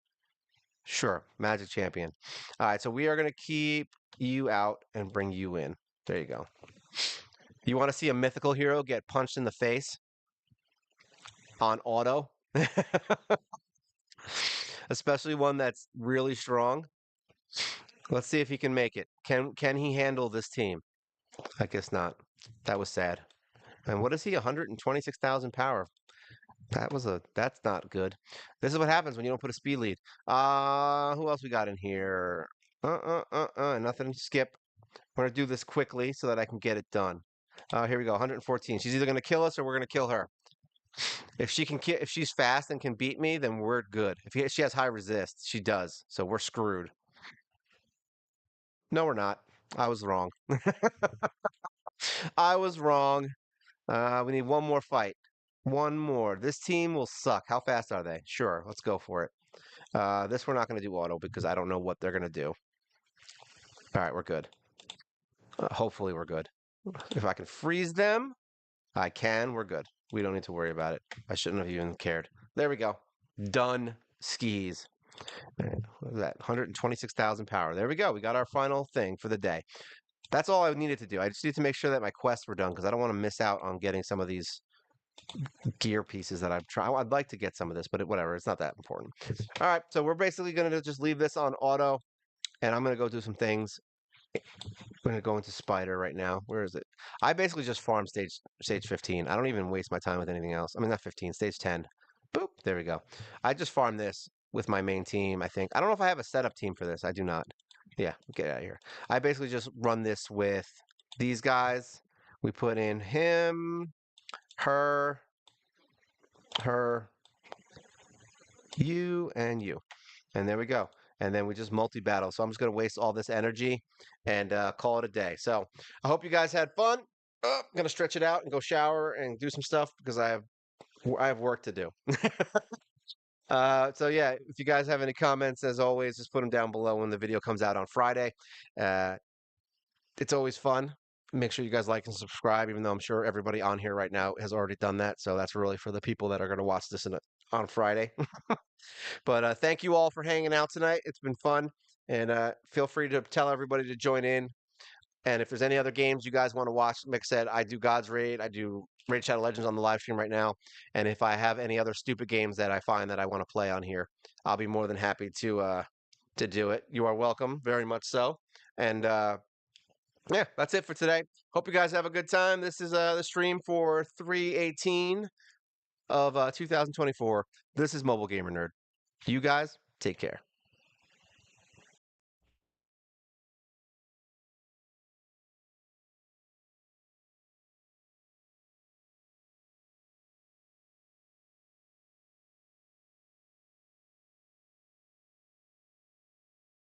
Sure, magic champion. All right, so we are gonna keep you out and bring you in. There you go. You want to see a mythical hero get punched in the face on auto? Especially one that's really strong. Let's see if he can make it. Can he handle this team? I guess not. That was sad. And what is he? 126,000 power. That's not good. This is what happens when you don't put a speed lead. Who else we got in here? Nothing to skip. We're gonna do this quickly so that I can get it done. Here we go. 114. She's either gonna kill us or we're gonna kill her. If she can, if she's fast and can beat me, then we're good. If she has high resist, she does. So we're screwed. No, we're not. I was wrong. I was wrong. We need one more fight. One more. This team will suck. How fast are they? Sure, let's go for it. This we're not going to do auto because I don't know what they're going to do. All right, we're good. Hopefully we're good. If I can freeze them, I can. We're good. We don't need to worry about it. I shouldn't have even cared. There we go. Done skis. What is that? 126,000 power. There we go. We got our final thing for the day. That's all I needed to do. I just need to make sure that my quests were done because I don't want to miss out on getting some of these gear pieces that I've tried. I'd like to get some of this, but whatever. It's not that important. All right. So we're basically going to just leave this on auto and I'm going to go do some things. I'm going to go into Spider right now. Where is it? I basically just farm stage 15. I don't even waste my time with anything else. I mean, not 15, stage 10. Boop. There we go. I just farm this with my main team, I think. I don't know if I have a setup team for this. I do not. Yeah, get out of here. I basically just run this with these guys. We put in him, her, you, and you. And there we go. And then we just multi-battle. So I'm just going to waste all this energy and call it a day. So I hope you guys had fun. I'm going to stretch it out and go shower and do some stuff because I have work to do. So yeah, if you guys have any comments, as always, just put them down below when the video comes out on Friday. Uh, it's always fun. Make sure you guys like and subscribe, even though I'm sure everybody on here right now has already done that. So that's really for the people that are going to watch this on Friday. But thank you all for hanging out tonight. It's been fun. And feel free to tell everybody to join in. And if there's any other games you guys want to watch, like I said, I do God's Raid. I do Raid Shadow Legends on the live stream right now. And if I have any other stupid games that I find that I want to play on here, I'll be more than happy to do it. You are welcome, very much so. And yeah, that's it for today. Hope you guys have a good time. This is the stream for 3/18 of 2024. This is Mobile Gamer Nerd. You guys take care.